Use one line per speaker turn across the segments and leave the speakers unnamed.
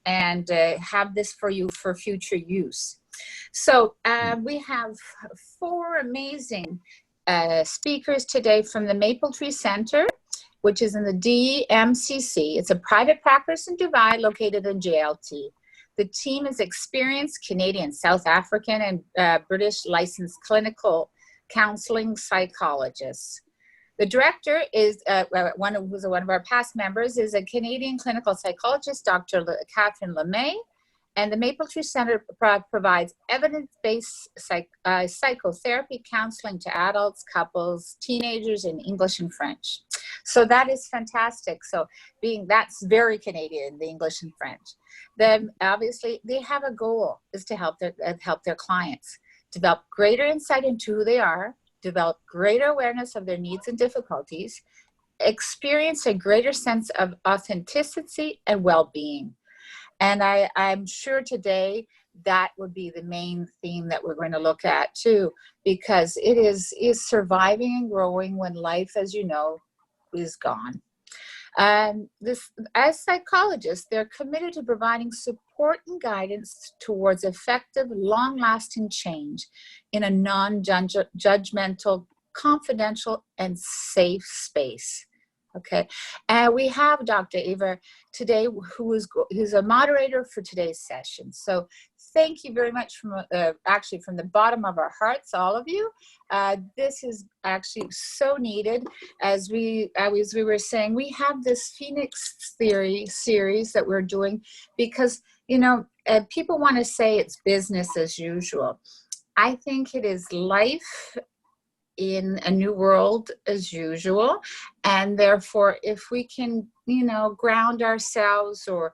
and have this for you for future use. So we have 4 amazing speakers today from the Maple Tree Center, which is in the DMCC. It's a private practice in Dubai located in JLT. The team is experienced Canadian, South African, and British licensed clinical counseling psychologists. The director is who's one of our past members, is a Canadian clinical psychologist, Dr. Catherine LeMay, and the Maple Tree Center provides evidence-based psychotherapy counseling to adults, couples, teenagers in English and French. So that is fantastic. So that's very Canadian, the English and French. Then obviously they have a goal, is to help their clients develop greater insight into who they are, develop greater awareness of their needs and difficulties, experience a greater sense of authenticity and well-being. And I'm sure today that would be the main theme that we're going to look at too, because it is surviving and growing when life, as you know, is gone. As psychologists, they're committed to providing support and guidance towards effective, long-lasting change in a non-judgmental, confidential, and safe space. Okay, and we have Dr. Eva today, who's a moderator for today's session. So thank you very much actually from the bottom of our hearts, all of you. This is actually so needed. As we were saying, we have this Phoenix Theory series that we're doing because, you know, people want to say it's business as usual. I think it is life in a new world as usual, and therefore if we can, you know, ground ourselves or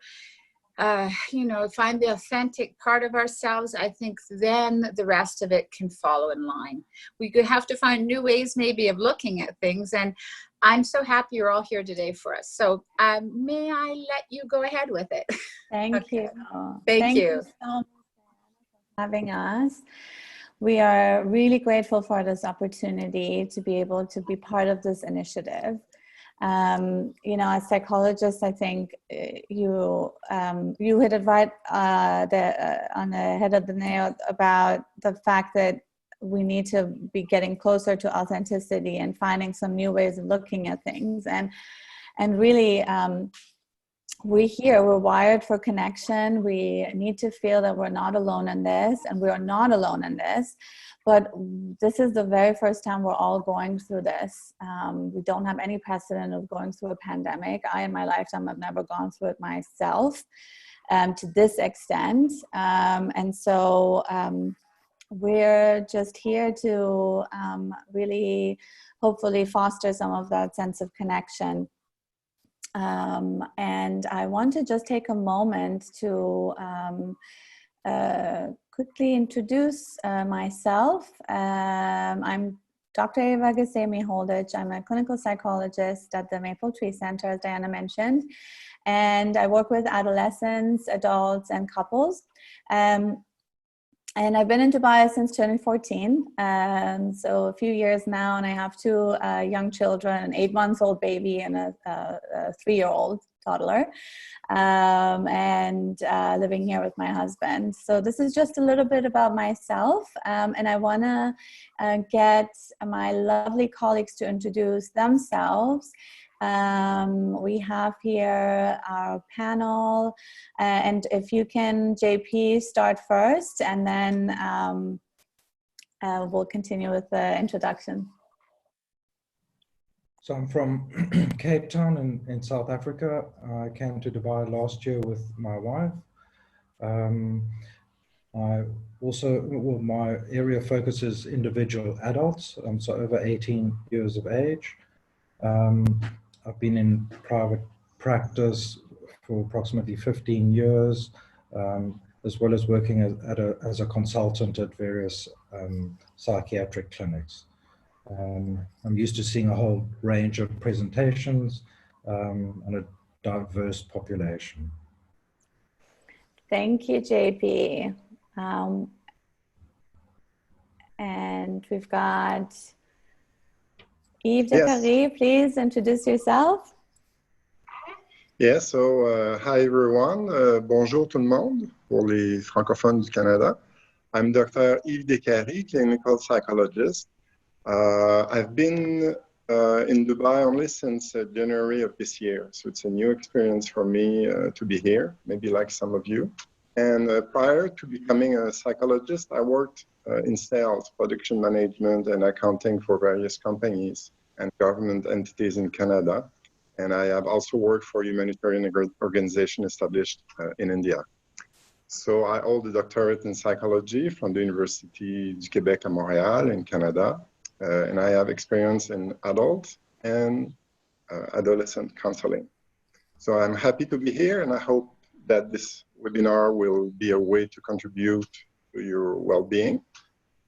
you know, find the authentic part of ourselves, I think then the rest of it can follow in line. We could have to find new ways maybe of looking at things, and I'm so happy you're all here today for us. So may I let you go ahead with it?
Thank you.
Thank you
so much for having us. We are really grateful for this opportunity to be able to be part of this initiative. You know, as psychologists, I think you hit it right on the head of the nail about the fact that we need to be getting closer to authenticity and finding some new ways of looking at things. And really, we're wired for connection. We need to feel that we're not alone in this, and we are not alone in this. But this is the very first time we're all going through this. We don't have any precedent of going through a pandemic. I, in my lifetime, have never gone through it myself to this extent. And so we're just here to really, hopefully, foster some of that sense of connection. And I want to just take a moment to quickly introduce myself. I'm Dr. Eva Gesemi-Holdich. I'm a clinical psychologist at the Maple Tree Center, as Diana mentioned, and I work with adolescents, adults, and couples. And I've been in Dubai since 2014, so a few years now, and I have 2 young children, an 8-month-old baby and a 3-year-old toddler, and living here with my husband. So this is just a little bit about myself, and I want to get my lovely colleagues to introduce themselves. We have here our panel, and if you can, JP, start first, and then we'll continue with the introduction.
So I'm from Cape Town in South Africa. I came to Dubai last year with my wife. I also, well, my area of focus is individual adults, so over 18 years of age. I've been in private practice for approximately 15 years, as well as working as a consultant at various psychiatric clinics. I'm used to seeing a whole range of presentations and a diverse population.
Thank you, JP. And we've got Yves Decary. Please introduce yourself.
Yeah, so hi everyone. Bonjour tout le monde pour les francophones du Canada. I'm Dr. Yves Descaries, clinical psychologist. I've been in Dubai only since January of this year, so it's a new experience for me to be here, maybe like some of you. And prior to becoming a psychologist, I worked in sales, production management, and accounting for various companies and government entities in Canada. And I have also worked for a humanitarian organization established in India. So I hold a doctorate in psychology from the University du Québec à Montréal in Canada. And I have experience in adult and adolescent counseling. So I'm happy to be here, and I hope that this webinar will be a way to contribute to your well-being,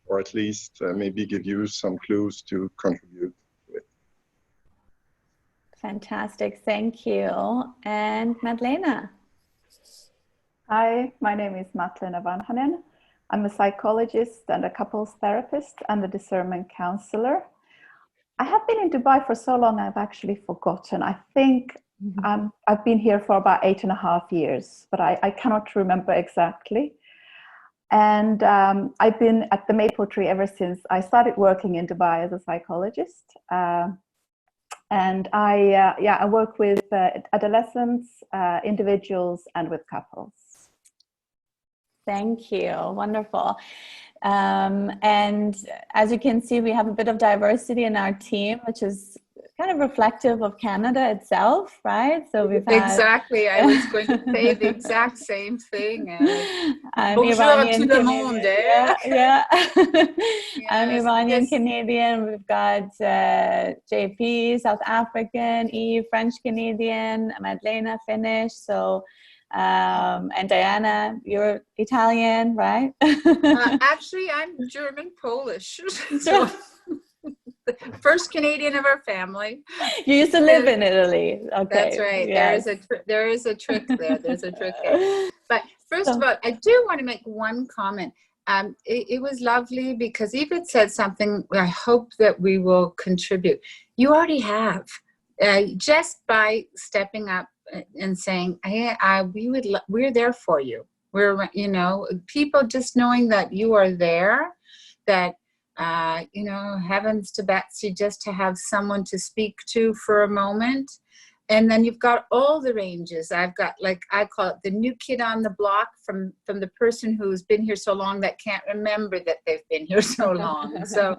or at least maybe give you some clues to contribute to it.
Fantastic, thank you. And Madlena.
Hi, my name is Martina Van Hollen. I'm a psychologist and a couples therapist and a discernment counselor. I have been in Dubai for so long, I've actually forgotten. I think I've been here for about 8.5 years, but I cannot remember exactly. And I've been at the Maple Tree ever since I started working in Dubai as a psychologist. And I work with adolescents, individuals, and with couples.
Thank you. Wonderful. And as you can see, we have a bit of diversity in our team, which is kind of reflective of Canada itself, right? So we've had...
Exactly. I was going to say the exact same thing.
I'm Iranian Canadian. Yeah. I'm Iranian Canadian. We've got JP, South African, Eve, French Canadian, Madlena, Finnish. So and Diana, you're Italian, right?
Actually, I'm German Polish. So first Canadian of our family.
You used to live in Italy. Okay.
That's right. Yes. There is a trick there. There's a trick there. But first of all, I do want to make one comment. It was lovely because Eva said something I hope that we will contribute. You already have. Just by stepping up and saying, hey, we're there for you. We're, people just knowing that you are there, that, heavens to Betsy, just to have someone to speak to for a moment. And then you've got all the ranges. I've got, I call it the new kid on the block from the person who's been here so long that can't remember that they've been here so long. So,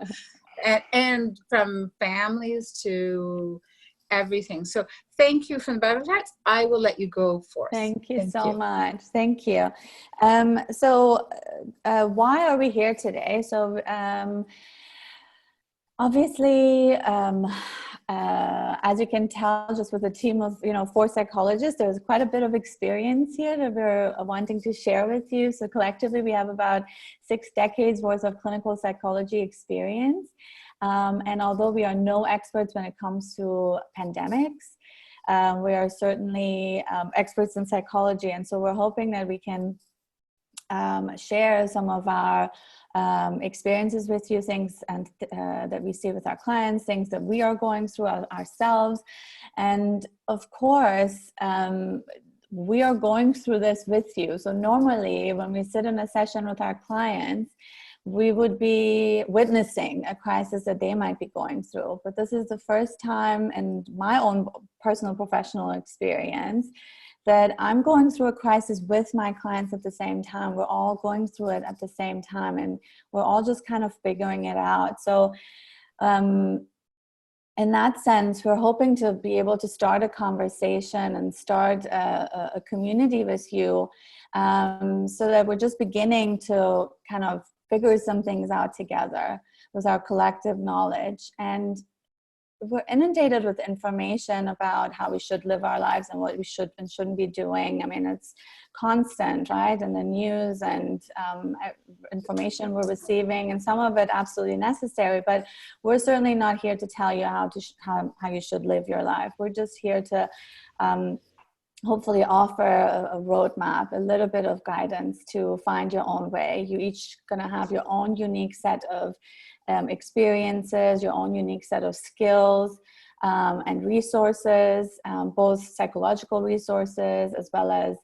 and from families to everything. So thank you from the bottom of my heart. I will let you go for us.
Thank you so much. Thank you. Why are we here today? So obviously, as you can tell, just with a team of 4 psychologists, there's quite a bit of experience here that we're wanting to share with you. So collectively, we have about 6 decades worth of clinical psychology experience. And although we are no experts when it comes to pandemics, we are certainly experts in psychology. And so we're hoping that we can share some of our experiences with you, things and that we see with our clients, things that we are going through ourselves. And of course, we are going through this with you. So normally when we sit in a session with our clients, we would be witnessing a crisis that they might be going through. But this is the first time in my own personal professional experience that I'm going through a crisis with my clients at the same time. We're all going through it at the same time, and we're all just kind of figuring it out. So in that sense, we're hoping to be able to start a conversation and start a community with you, so that we're just beginning to kind of figure some things out together with our collective knowledge. And we're inundated with information about how we should live our lives and what we should and shouldn't be doing. I mean, it's constant, right? And the news and information we're receiving, and some of it absolutely necessary, but we're certainly not here to tell you how you should live your life. We're just here to hopefully offer a roadmap, a little bit of guidance to find your own way. You each gonna have your own unique set of experiences, your own unique set of skills, and resources, both psychological resources as well as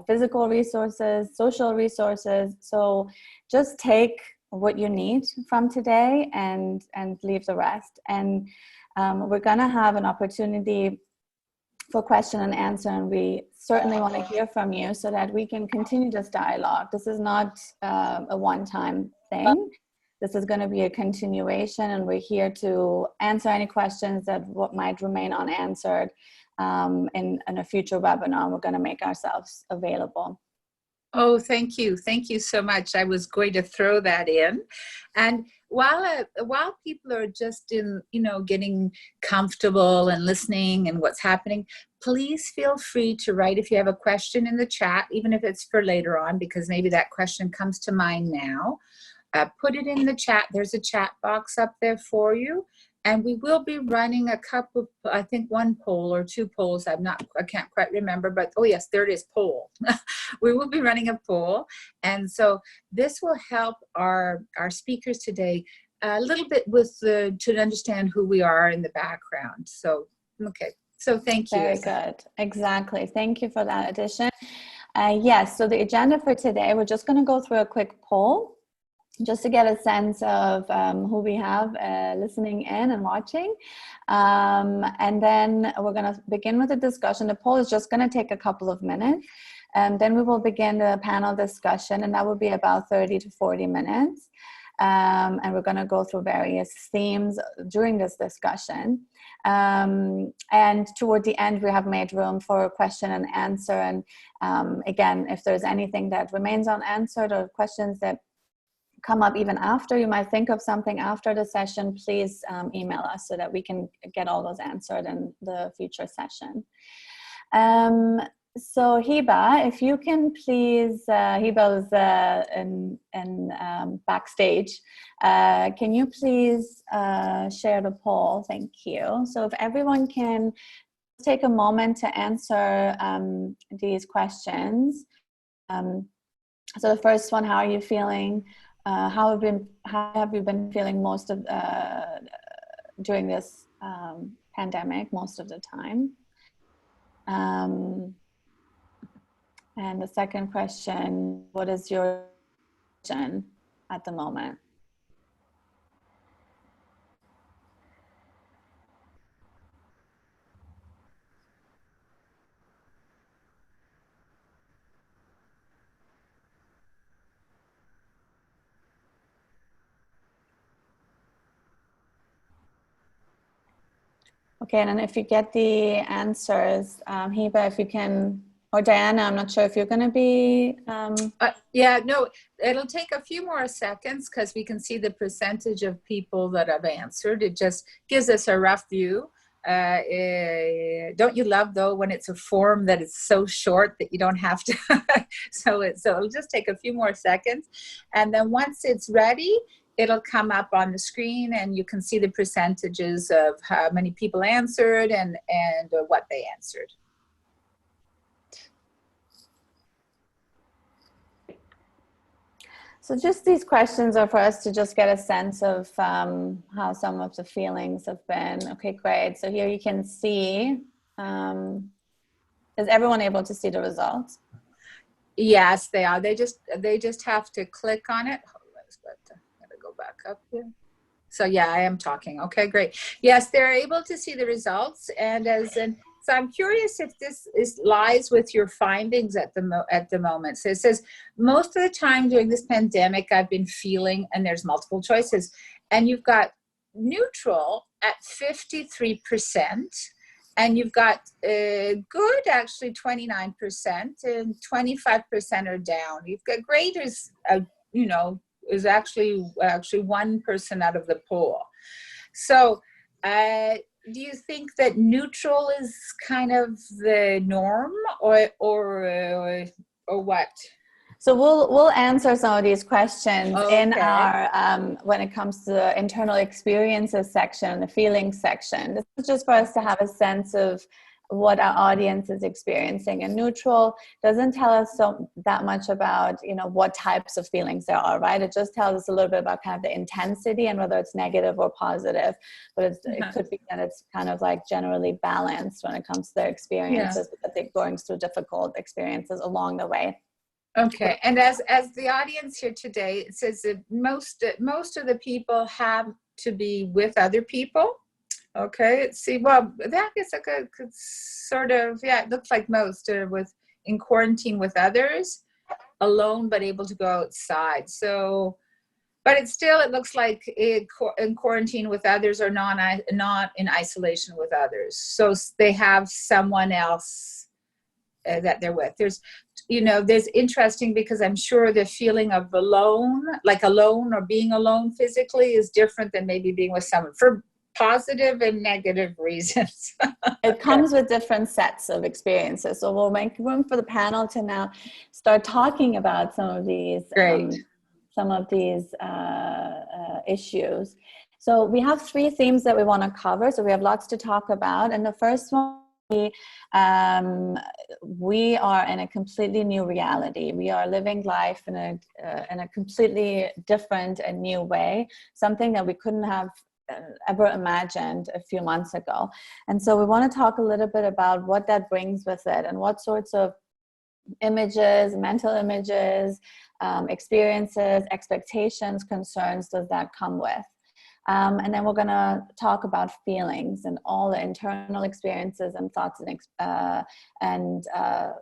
physical resources, social resources. So just take what you need from today and leave the rest. And we're gonna have an opportunity for question and answer, and we certainly want to hear from you so that we can continue this dialogue. This is not a one-time thing. This is going to be a continuation, and we're here to answer any questions that might remain unanswered in a future webinar. We're going to make ourselves available.
Oh, thank you. Thank you so much. I was going to throw that in. And while people are just in, getting comfortable and listening and what's happening, please feel free to write if you have a question in the chat, even if it's for later on, because maybe that question comes to mind now. Put it in the chat. There's a chat box up there for you. And we will be running a couple, I think one poll or two polls. I can't quite remember, but oh yes, there it is, poll. We will be running a poll. And so this will help our speakers today a little bit to understand who we are in the background. So, okay. So thank you.
Very good. Exactly. Thank you for that addition. Yes. So the agenda for today, we're just going to go through a quick poll, just to get a sense of who we have listening in and watching. And then we're going to begin with a discussion. The poll is just going to take a couple of minutes. And then we will begin the panel discussion, and that will be about 30 to 40 minutes. And we're going to go through various themes during this discussion. And toward the end, we have made room for question and answer. And again, if there's anything that remains unanswered or questions that come up even after, you might think of something after the session, please email us so that we can get all those answered in the future session. So Hiba, if you can please, Hiba is in backstage. Can you please share the poll? Thank you. So if everyone can take a moment to answer these questions. So the first one, how are you feeling? How have you been feeling most of during this pandemic most of the time? And the second question, what is your vision at the moment? Okay, and then if you get the answers, Hiba, if you can, or Diana, I'm not sure if you're going to be.
Yeah, no, it'll take a few more seconds because we can see the percentage of people that have answered. It just gives us a rough view. Don't you love though when it's a form that is so short that you don't have to? so it'll just take a few more seconds, and then once it's ready, it'll come up on the screen, and you can see the percentages of how many people answered and what they answered.
So just these questions are for us to just get a sense of how some of the feelings have been. Okay, great. So here you can see, is everyone able to see the results?
Yes, they are. They just have to click on it. Gotta go back up here. So yeah, I am talking. Okay, great. Yes, they're able to see the results, and so I'm curious if this lies with your findings at the moment. So it says, most of the time during this pandemic, I've been feeling, and there's multiple choices, and you've got neutral at 53%, and you've got good, actually 29%, and 25% are down. You've got great is, is actually one person out of the poll. So, do you think that neutral is kind of the norm, or what?
So we'll answer some of these questions in
Okay.
our when it comes to the internal experiences section, the feelings section. This is just for us to have a sense of what our audience is experiencing. And neutral doesn't tell us that much about, you know, what types of feelings there are, right? It just tells us a little bit about kind of the intensity and whether it's negative or positive. But it could be that it's kind of like generally balanced when it comes to their experiences, that they're going through difficult experiences along the way.
Okay, and as the audience here today, it says that most of the people have to be with other people. Okay, let's see. Well, that is like a sort of, yeah, it looks like most are in quarantine with others, alone but able to go outside. So, but it looks like in quarantine with others or not in isolation with others. So they have someone else that they're with. There's interesting, because I'm sure the feeling of alone or being alone physically is different than maybe being with someone for positive and negative reasons.
It comes with different sets of experiences. So we'll make room for the panel to now start talking about some of these issues. So we have 3 themes that we want to cover. So we have lots to talk about. And the first one, we are in a completely new reality. We are living life in a completely different and new way, something that we couldn't have ever imagined a few months ago. And so we want to talk a little bit about what that brings with it and what sorts of images, mental images, experiences, expectations, concerns does that come with. And then we're going to talk about feelings and all the internal experiences and thoughts and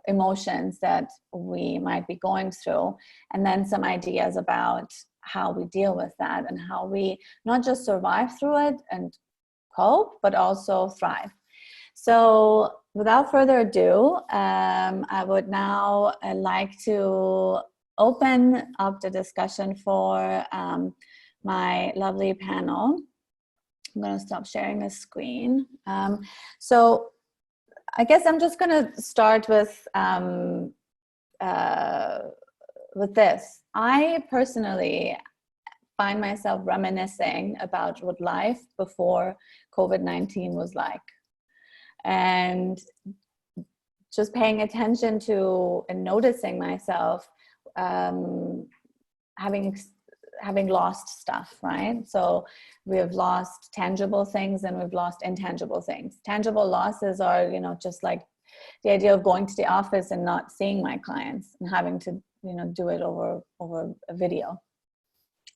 emotions that we might be going through, and then some ideas about how we deal with that and how we not just survive through it and cope, but also thrive. So without further ado, I would now like to open up the discussion for my lovely panel. I'm going to stop sharing the screen. So I guess I'm just going to start with this. I personally find myself reminiscing about what life before COVID-19 was like, and just paying attention to and noticing myself having lost stuff, right? So we have lost tangible things and we've lost intangible things. Tangible losses are, just like the idea of going to the office and not seeing my clients and having to, do it over a video.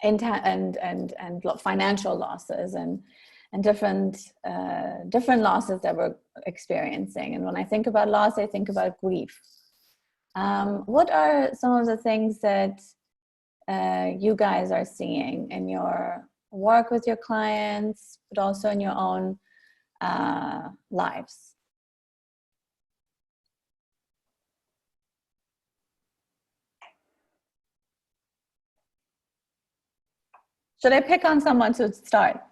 And financial losses and different losses that we're experiencing. And when I think about loss, I think about grief. What are some of the things that you guys are seeing in your work with your clients, but also in your own lives? Should I pick on someone to start?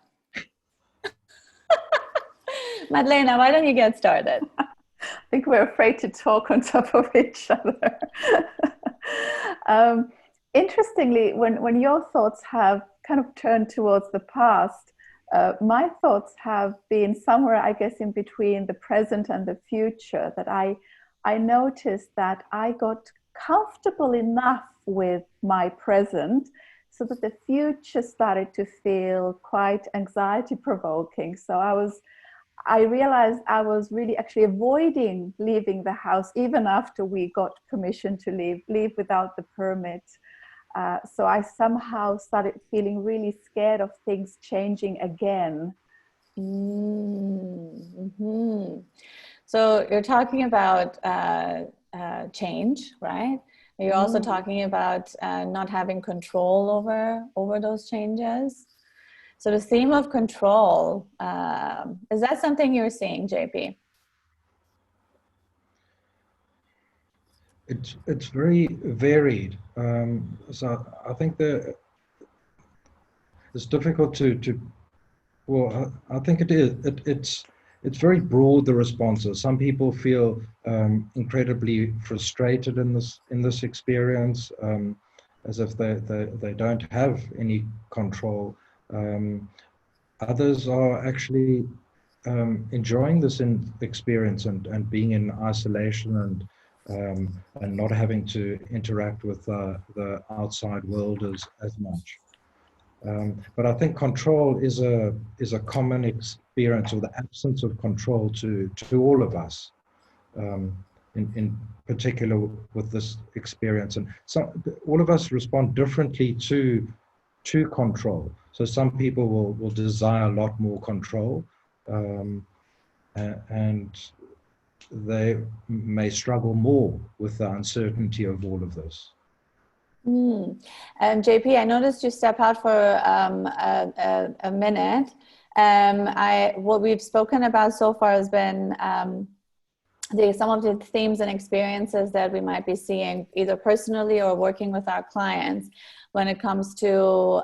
Madlena, why don't you get started?
I think we're afraid to talk on top of each other. Interestingly, when your thoughts have kind of turned towards the past, my thoughts have been somewhere, I guess, in between the present and the future, that I noticed that I got comfortable enough with my present so that the future started to feel quite anxiety provoking. So I realized I was really actually avoiding leaving the house even after we got permission to leave without the permit. So I somehow started feeling really scared of things changing again.
Mm-hmm. So you're talking about change, right? You're also talking about not having control over those changes. So the theme of control, is that something you're seeing, JP?
It's very varied. So I think that it's difficult well, I think it is. It's very broad, the responses. Some people feel incredibly frustrated in this experience, as if they don't have any control. Others are actually enjoying this experience and being in isolation and not having to interact with the outside world as much. But I think control is a common experience, or the absence of control to all of us, in particular with this experience. And so all of us respond differently to control. So some people will desire a lot more control, and they may struggle more with the uncertainty of all of this.
JP, I noticed you step out for a minute. What we've spoken about so far has been some of the themes and experiences that we might be seeing either personally or working with our clients when it comes to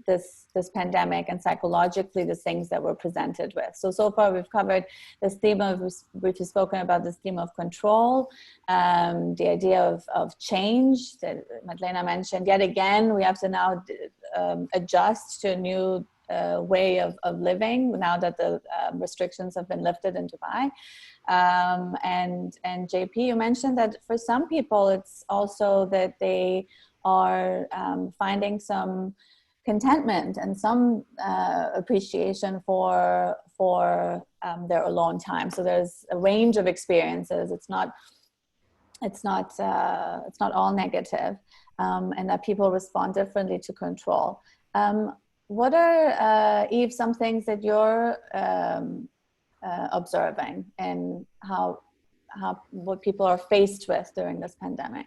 this pandemic, and psychologically the things that we're presented with. So far we've covered this theme we've spoken about this theme of control, the idea of change that Martina mentioned. Yet again, we have to now adjust to a new way of living now that the restrictions have been lifted in Dubai. And JP, you mentioned that for some people it's also that they are finding some contentment and some appreciation for their alone time. So there's a range of experiences. It's not all negative, and that people respond differently to control. What are, Eve, some things that you're observing and what people are faced with during this pandemic?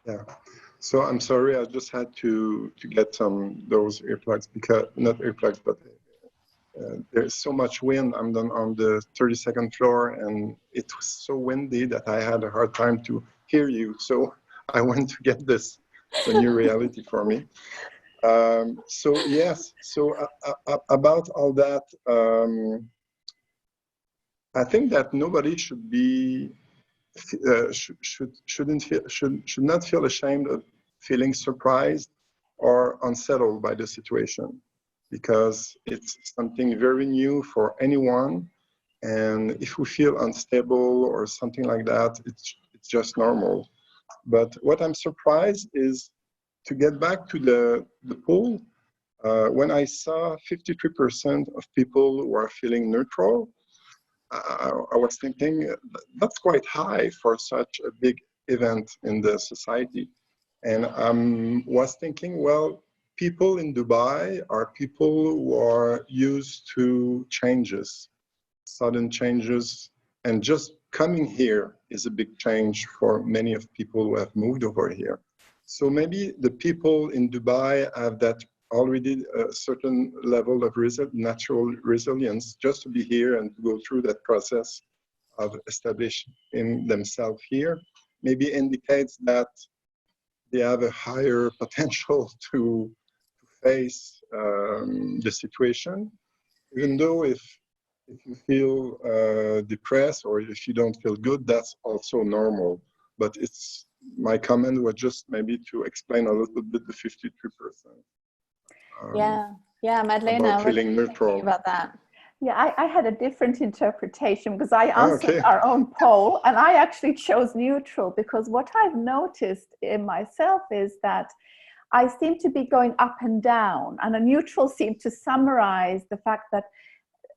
Yeah. So I'm sorry, I just had to get those earplugs, because not earplugs, but there's so much wind. I'm on the 32nd floor, and it was so windy that I had a hard time to hear you. So I went to get this. It's a new reality for me. So yes. So about all that, I think that nobody should be. Should not feel ashamed of feeling surprised or unsettled by the situation, because it's something very new for anyone, and if we feel unstable or something like that, it's just normal. But what I'm surprised is to get back to the poll. When I saw 53% of people who are feeling neutral, I was thinking that's quite high for such a big event in the society. And I was thinking, well, people in Dubai are people who are used to changes, sudden changes, and just coming here is a big change for many of people who have moved over here. So maybe the people in Dubai have that already a certain level of natural resilience just to be here and to go through that process of establishing themselves here. Maybe indicates that they have a higher potential to face the situation, even though if you feel depressed or if you don't feel good, that's also normal. But my comment was just maybe to explain a little bit the 53%.
Yeah, Martina,
about feeling neutral.
About that.
Yeah, I had a different interpretation, because I answered our own poll, and I actually chose neutral, because what I've noticed in myself is that I seem to be going up and down, and a neutral seemed to summarize the fact that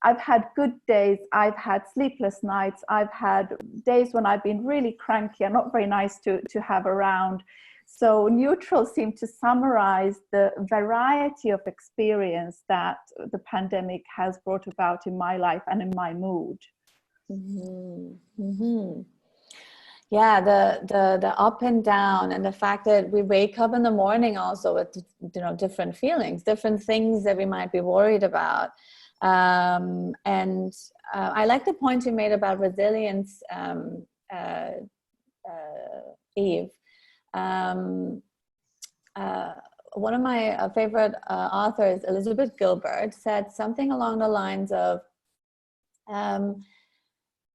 I've had good days, I've had sleepless nights, I've had days when I've been really cranky and not very nice to have around. So neutral seemed to summarize the variety of experience that the pandemic has brought about in my life and in my mood.
Mm-hmm. Mm-hmm. Yeah, the up and down, and the fact that we wake up in the morning also with different feelings, different things that we might be worried about. And I like the point you made about resilience, Eve. One of my favorite authors, Elizabeth Gilbert, said something along the lines of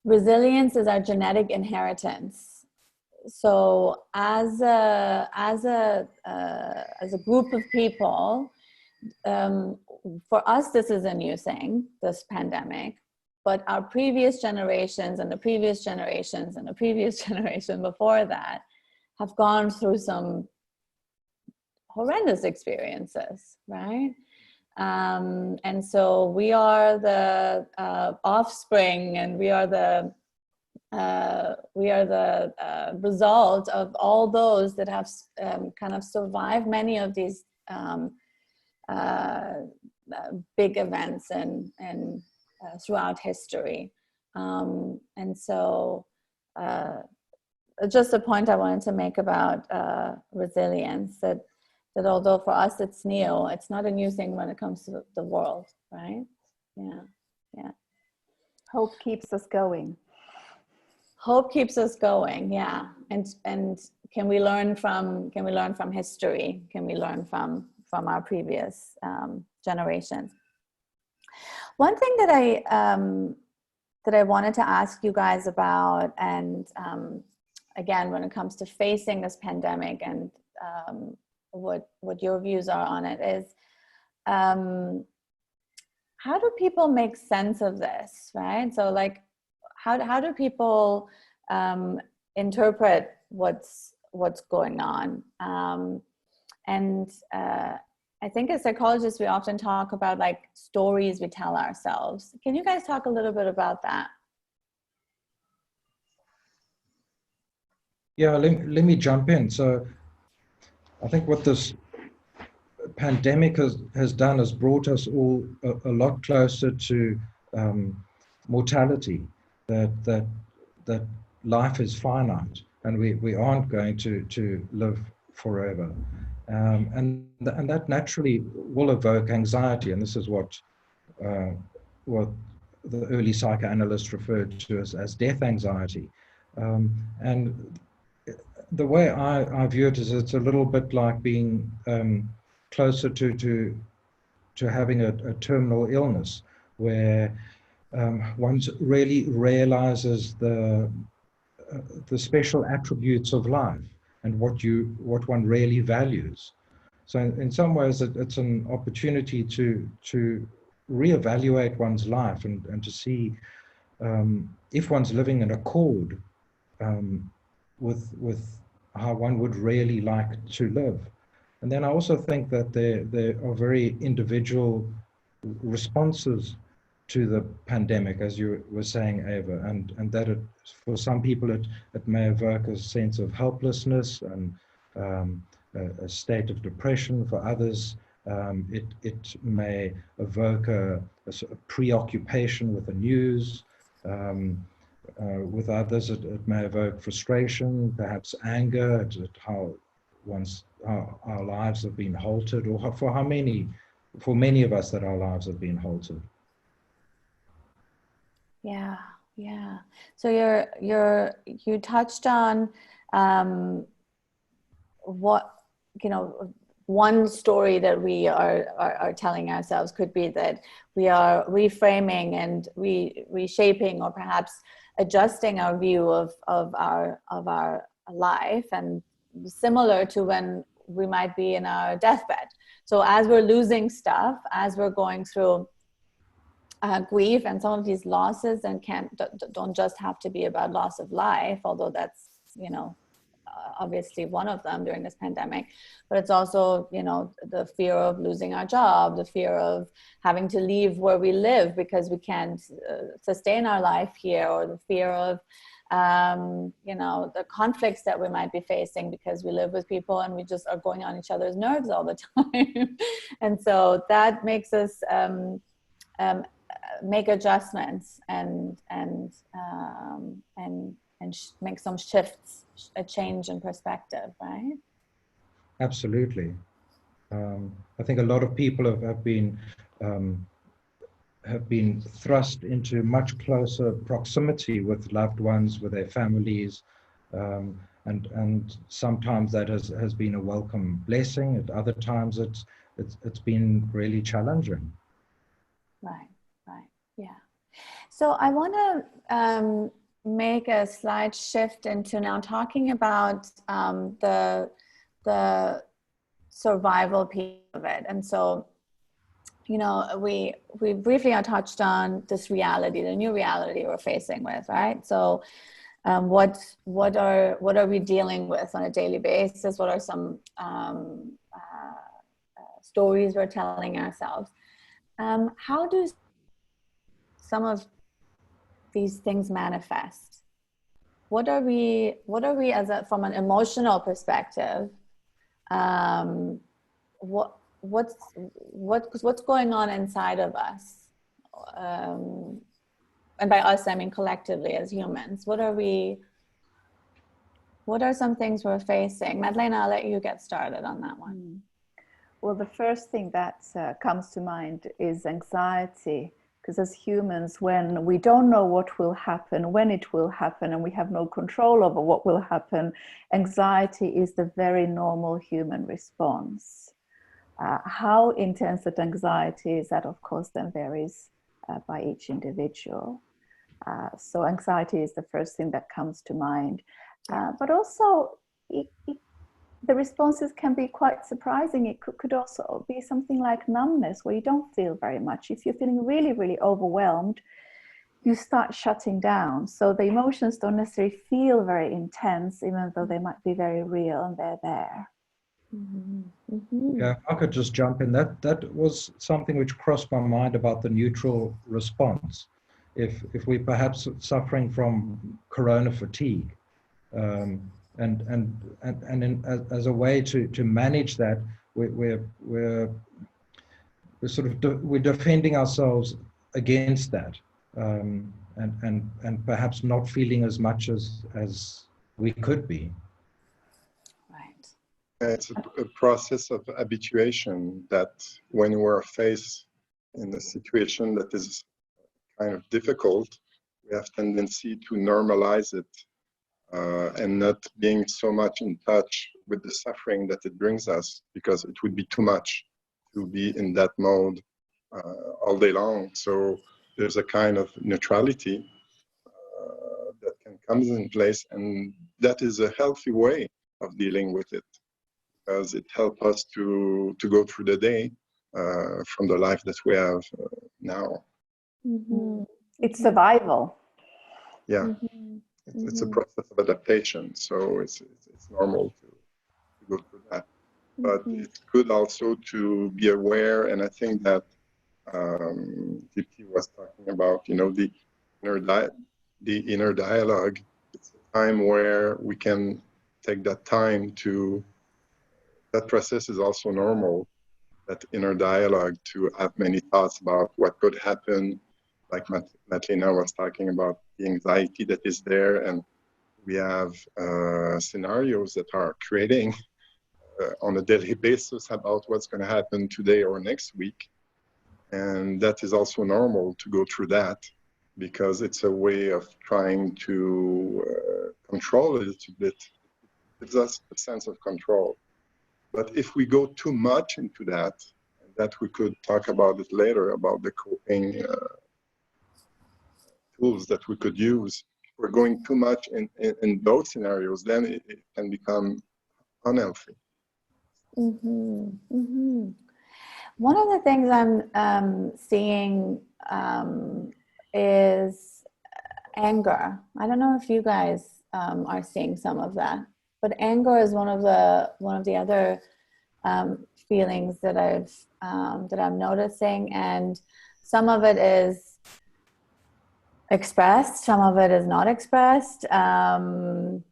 resilience is our genetic inheritance. So as a group of people, for us, this is a new thing, this pandemic, but our previous generations and the previous generations and the previous generation before that have gone through some horrendous experiences, right? And so we are the offspring, and we are the result of all those that have kind of survived many of these big events and throughout history. And so just a point I wanted to make about resilience, that although for us it's new, it's not a new thing when it comes to the world, right? Yeah, yeah.
Hope keeps us going.
Hope keeps us going, yeah. And can we learn from history? Can we learn from our previous generations? One thing that I wanted to ask you guys about, and again, when it comes to facing this pandemic and what your views are on it, is how do people make sense of this, right? So like, how do people interpret what's going on? And I think as psychologists, we often talk about like stories we tell ourselves. Can you guys talk a little bit about that?
Yeah, let me jump in. So I think what this pandemic has done is brought us all a lot closer to mortality, that life is finite and we aren't going to live forever. And that naturally will evoke anxiety, and this is what the early psychoanalysts referred to as death anxiety. And the way I view it is it's a little bit like being closer to having a terminal illness, where one really realizes the special attributes of life and what one really values. So in some ways, it's an opportunity to reevaluate one's life and to see if one's living in accord with how one would really like to live. And then I also think that there are very individual responses to the pandemic, as you were saying, Ava, and that for some people it may evoke a sense of helplessness and a state of depression. For others, it may evoke a sort of preoccupation with the news. With others, it may evoke frustration, perhaps anger at how our lives have been halted, or for many of us that our lives have been halted.
Yeah, yeah. So you touched on what, one story that we are telling ourselves could be that we are reframing and reshaping, or perhaps adjusting our view of our life, and similar to when we might be in our deathbed. So as we're losing stuff, as we're going through grief and some of these losses, and don't just have to be about loss of life, although that's obviously one of them during this pandemic, but it's also the fear of losing our job, the fear of having to leave where we live because we can't sustain our life here, or the fear of the conflicts that we might be facing because we live with people and we just are going on each other's nerves all the time. And so that makes us make adjustments and make some shifts, a change in perspective, right?
Absolutely. I think a lot of people have been thrust into much closer proximity with loved ones, with their families, and sometimes that has been a welcome blessing. At other times, it's been really challenging.
Right. Yeah. So I want to make a slight shift into now talking about the survival piece of it. And so, you know, we briefly touched on this reality, the new reality we're facing with, right? So what are we dealing with on a daily basis? What are some stories we're telling ourselves? How do some of these things manifest? What are we as from an emotional perspective? What's going on inside of us? And by us, I mean collectively as humans. What are some things we're facing? Madeleine, I'll let you get started on that one.
Well, the first thing that comes to mind is anxiety. Because as humans, when we don't know what will happen, when it will happen, and we have no control over what will happen, anxiety is the very normal human response. How intense that anxiety is, that of course then varies by each individual. So anxiety is the first thing that comes to mind. But also, the responses can be quite surprising. It could also be something like numbness, where you don't feel very much. If you're feeling really, really overwhelmed, you start shutting down. So the emotions don't necessarily feel very intense, even though they might be very real and they're there.
Yeah, I could just jump in. That was something which crossed my mind about the neutral response. If we're perhaps suffering from corona fatigue, as a way to manage that, we're defending ourselves against that, and perhaps not feeling as much as we could be.
Right.
It's a process of habituation that when we're faced in a situation that is kind of difficult, we have tendency to normalize it. And not being so much in touch with the suffering that it brings us, because it would be too much to be in that mode all day long. So there's a kind of neutrality that can come in place, and that is a healthy way of dealing with it, because it helps us to go through the day from the life that we have now.
It's survival.
Yeah. It's a process of adaptation, so it's normal to go through that. But it's good also to be aware, and I think that Dipti was talking about, the inner dialogue. It's a time where we can take that time to. That process is also normal. That inner dialogue, to have many thoughts about what could happen, like Martina was talking about the anxiety that is there, and we have scenarios that are creating on a daily basis about what's going to happen today or next week. And that is also normal to go through that, because it's a way of trying to control a little bit. It gives us a sense of control. But if we go too much into that, and that we could talk about it later, about the coping tools that we could use, if we're going too much in those scenarios, then it can become unhealthy.
One of the things I'm seeing is anger. I don't know if you guys are seeing some of that, but anger is one of the other feelings that I'm noticing, and some of it is expressed, some of it is not expressed, and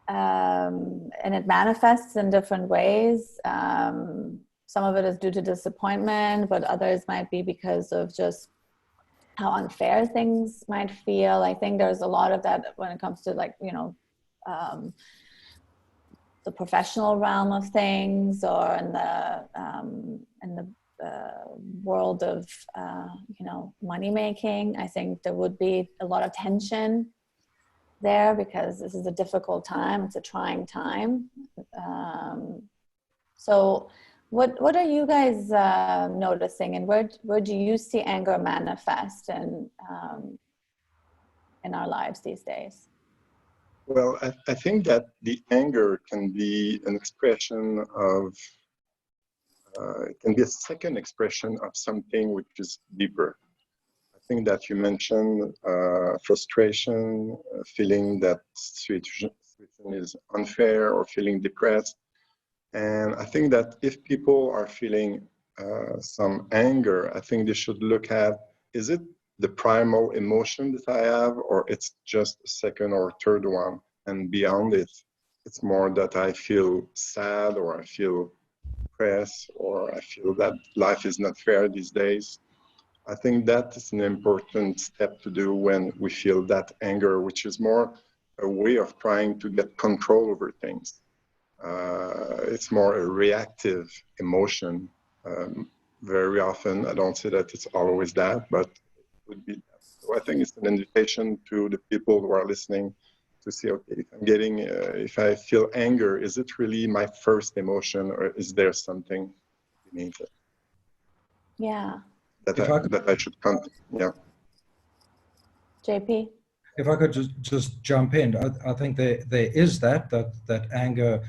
it manifests in different ways. Some of it is due to disappointment, but others might be because of just how unfair things might feel. I think there's a lot of that when it comes to, like, the professional realm of things, or in the world of money making. I think there would be a lot of tension there, because this is a difficult time. It's a trying time. So what are you guys noticing, and where do you see anger manifest in our lives these days?
Well, I think that the anger can be an expression of it can be a second expression of something which is deeper. I think that you mentioned frustration, feeling that situation is unfair, or feeling depressed. And I think that if people are feeling some anger, I think they should look at, is it the primal emotion that I have, or it's just a second or third one? And beyond it, it's more that I feel sad, or I feel depressed, or I feel that life is not fair these days. I think that is an important step to do when we feel that anger, which is more a way of trying to get control over things. It's more a reactive emotion. Very often, I don't say that it's always that, but it would be that. So I think it's an invitation to the people who are listening to see, okay, if I feel anger, is it really my first emotion, or is there something beneath it?
Yeah.
That I should contact. Yeah.
JP?
If I could just jump in, I think there is that anger,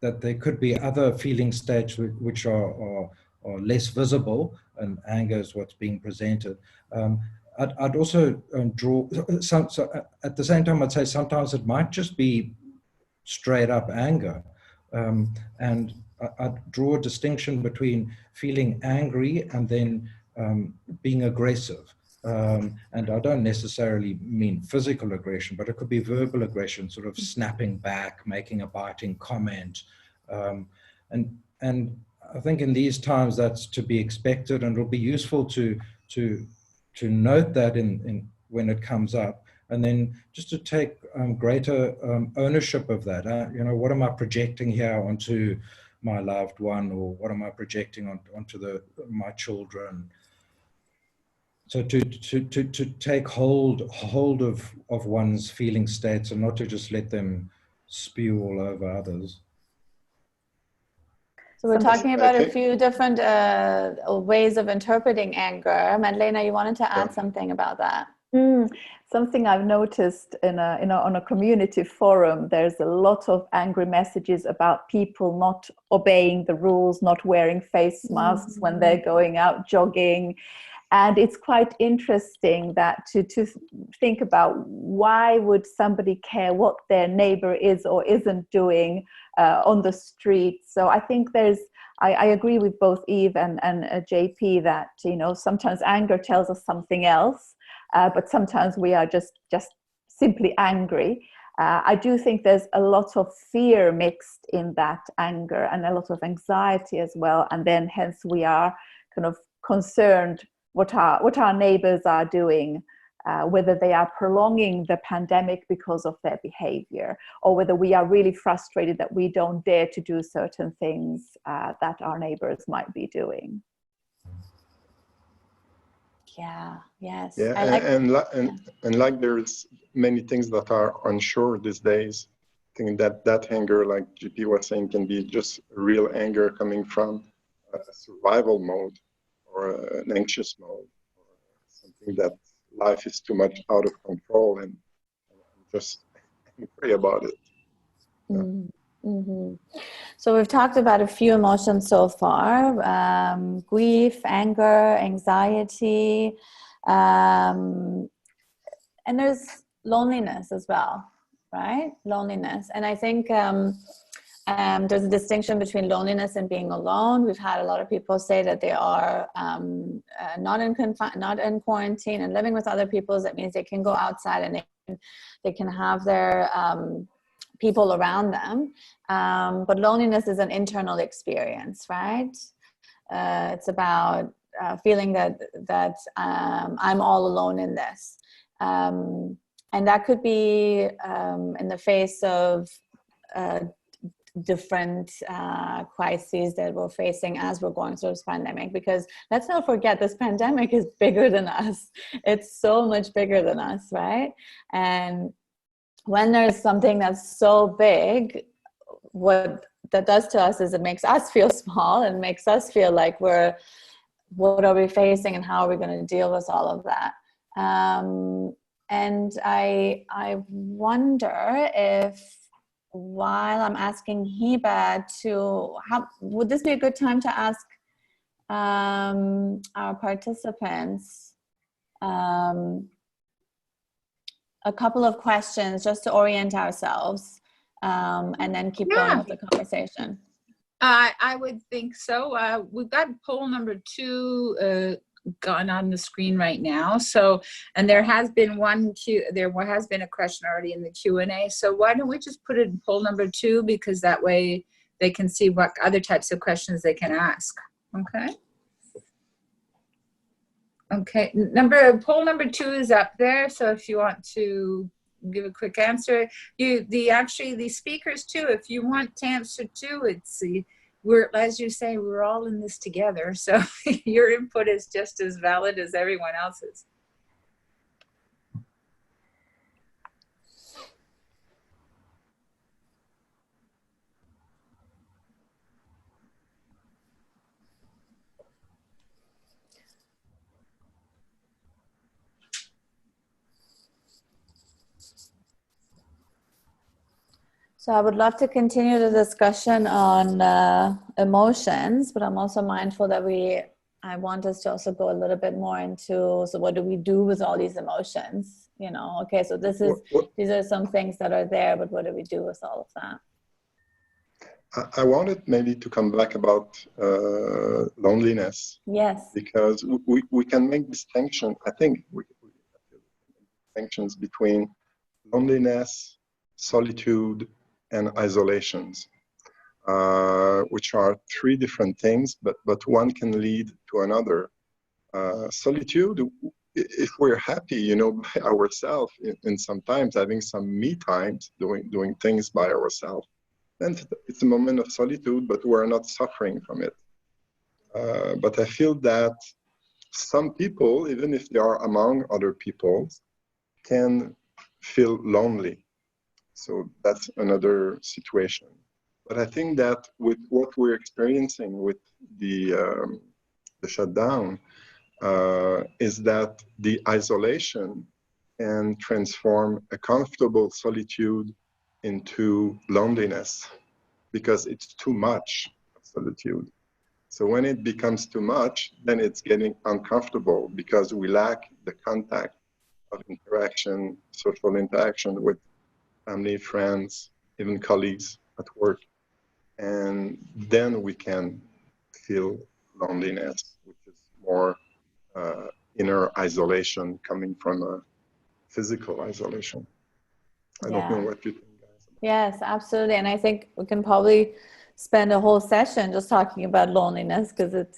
that there could be other feeling states which are less visible, and anger is what's being presented. I'd also draw so at the same time, I'd say sometimes it might just be straight up anger, and I'd draw a distinction between feeling angry and then being aggressive. And I don't necessarily mean physical aggression, but it could be verbal aggression, sort of snapping back, making a biting comment. And I think in these times that's to be expected, and it'll be useful to note that in when it comes up, and then just to take greater ownership of that. What am I projecting here onto my loved one, or what am I projecting onto my children? So to take hold of one's feeling states, and not to just let them spew all over others.
So we're talking about a few different ways of interpreting anger. Madeleine, you wanted to add something about that?
Something I've noticed on a community forum, there's a lot of angry messages about people not obeying the rules, not wearing face masks when they're going out jogging. And it's quite interesting that to think about, why would somebody care what their neighbor is or isn't doing on the street. So I think I agree with both Eve and JP that, sometimes anger tells us something else, but sometimes we are just simply angry. I do think there's a lot of fear mixed in that anger, and a lot of anxiety as well. And then hence we are kind of concerned what our neighbors are doing, whether they are prolonging the pandemic because of their behavior, or whether we are really frustrated that we don't dare to do certain things that our neighbors might be doing.
Yeah, yes.
Yeah, and like there's many things that are unsure these days. I think that anger, like GP was saying, can be just real anger coming from a survival mode, or an anxious mode, or something that life is too much out of control, and just pray about it.
Yeah. So we've talked about a few emotions so far: grief, anger, anxiety, and there's loneliness as well, right? Loneliness. And I think there's a distinction between loneliness and being alone. We've had a lot of people say that they are not in quarantine and living with other people. That means they can go outside and they can have their people around them. But loneliness is an internal experience, right? It's about feeling that I'm all alone in this. And that could be in the face of different crises that we're facing as we're going through this pandemic, because let's not forget, this pandemic is bigger than us. It's so much bigger than us, right? And when there's something that's so big, what that does to us is it makes us feel small, and makes us feel like what are we facing and how are we going to deal with all of that? And I wonder if while I'm asking Hiba would this be a good time to ask our participants a couple of questions just to orient ourselves, and then keep going with the conversation?
I would think so. We've got poll number 2 gone on the screen right now. So, and there has been there has been a question already in the Q&A. So why don't we just put it in poll number 2, because that way they can see what other types of questions they can ask. Okay. Okay. Poll number 2 is up there. So if you want to give a quick answer, the speakers too, if you want to answer too, as you say, we're all in this together. So your input is just as valid as everyone else's.
So I would love to continue the discussion on emotions, but I'm also mindful that I want us to also go a little bit more into, so what do we do with all these emotions? You know, okay, so these are some things that are there, but what do we do with all of that?
I wanted maybe to come back about loneliness.
Yes.
Because we can make distinction, I think we can make distinctions between loneliness, solitude, and isolations, which are 3 different things, but one can lead to another. Solitude, if we're happy, by ourselves, and sometimes having some me times, doing things by ourselves, then it's a moment of solitude, but we're not suffering from it. But I feel that some people, even if they are among other people, can feel lonely. So that's another situation. But I think that with what we're experiencing with the shutdown, is that the isolation can transform a comfortable solitude into loneliness, because it's too much solitude. So when it becomes too much, then it's getting uncomfortable, because we lack the contact of interaction, social interaction with family, friends, even colleagues at work. And then we can feel loneliness, which is more inner isolation coming from a physical isolation. I don't know what you think, guys.
Yes, absolutely. And I think we can probably spend a whole session just talking about loneliness, because it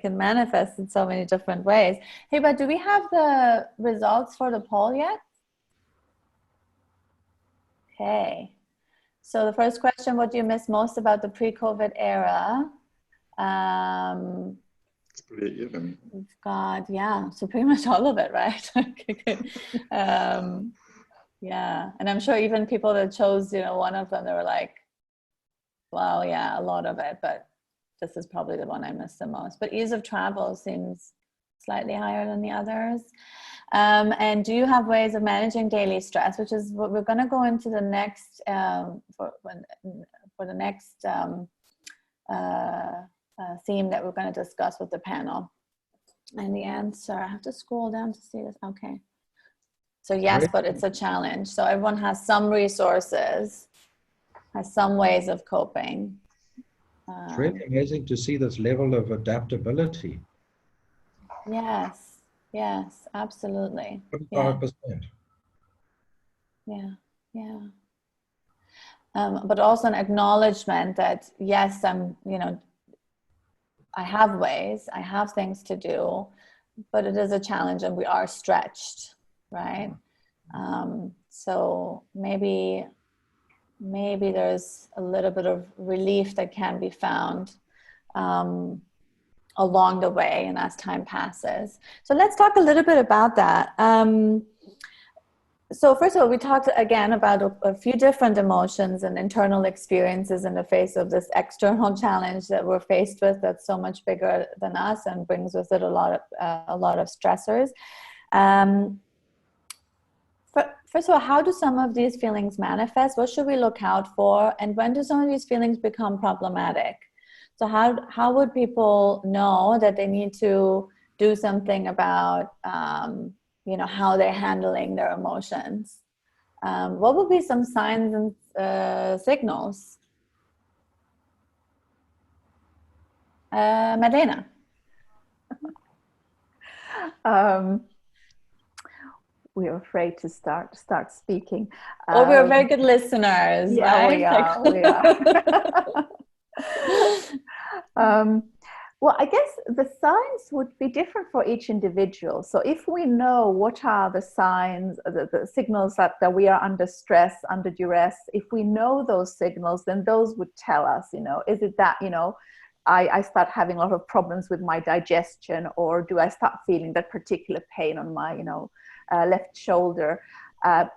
can manifest in so many different ways. Hey, but do we have the results for the poll yet? Okay. So the first question, what do you miss most about the pre-COVID era?
It's pretty even.
We've got, so pretty much all of it, right? Okay, good. Yeah, and I'm sure even people that chose, one of them, they were like, well, a lot of it, but this is probably the one I miss the most. But ease of travel seems slightly higher than the others. And do you have ways of managing daily stress, which is what we're going to go into the next, for the next theme that we're going to discuss with the panel. And the answer, I have to scroll down to see this. Okay. So yes, but it's a challenge. So everyone has some resources, has some ways of coping.
It's really amazing to see this level of adaptability.
Yes, absolutely.
25%.
Yeah. But also an acknowledgement that yes, I have ways, I have things to do, but it is a challenge and we are stretched, right? So maybe there's a little bit of relief that can be found along the way and as time passes. So let's talk a little bit about that. So first of all, we talked again about a few different emotions and internal experiences in the face of this external challenge that we're faced with that's so much bigger than us and brings with it a lot of stressors. First of all, how do some of these feelings manifest? What should we look out for? And when do some of these feelings become problematic? So how would people know that they need to do something about, how they're handling their emotions? What would be some signs and signals? Madeleine?
We're afraid to start speaking.
Well, we're very good listeners,
yeah,
right?
we are. Well, I guess the signs would be different for each individual. So if we know what are the signs, the signals that we are under stress, under duress, if we know those signals, then those would tell us, is it that, I start having a lot of problems with my digestion, or do I start feeling that particular pain on my, left shoulder?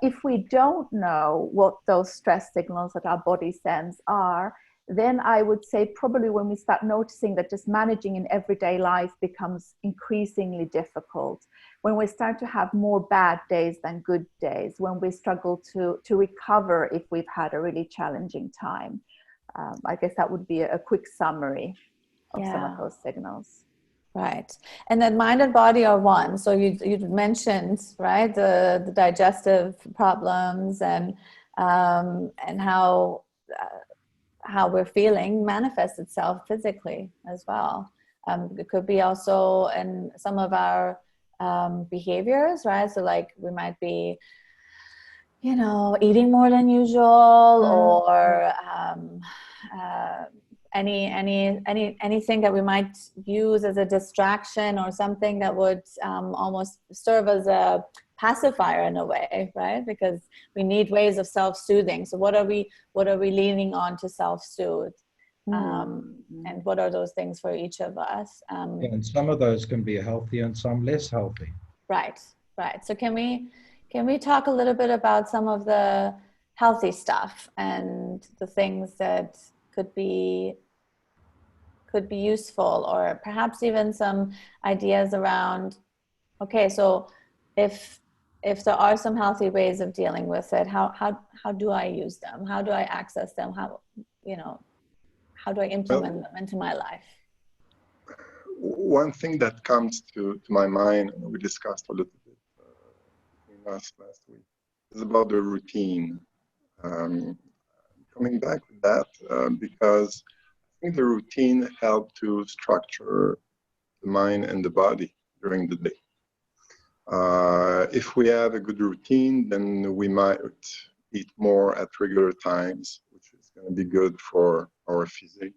If we don't know what those stress signals that our body sends are, then I would say probably when we start noticing that just managing in everyday life becomes increasingly difficult, when we start to have more bad days than good days, when we struggle to recover if we've had a really challenging time. I guess that would be a quick summary of some of those signals.
Right. And then mind and body are one. So you mentioned, right, the digestive problems and how we're feeling manifests itself physically as well. It could be also in some of our behaviors, right? So like we might be, eating more than usual, or anything that we might use as a distraction, or something that would almost serve as a pacifier in a way, right? Because we need ways of self-soothing. So what are we leaning on to self-soothe? And what are those things for each of us?
And some of those can be healthy and some less healthy.
Right. So can we talk a little bit about some of the healthy stuff and the things that could be useful, or perhaps even some ideas around, okay, so if there are some healthy ways of dealing with it, how do I use them? How do I access them? How do I implement them into my life?
One thing that comes to my mind, and we discussed a little bit last week, is about the routine. Coming back to that, because I think the routine helps to structure the mind and the body during the day. If we have a good routine, then we might eat more at regular times, which is going to be good for our physique.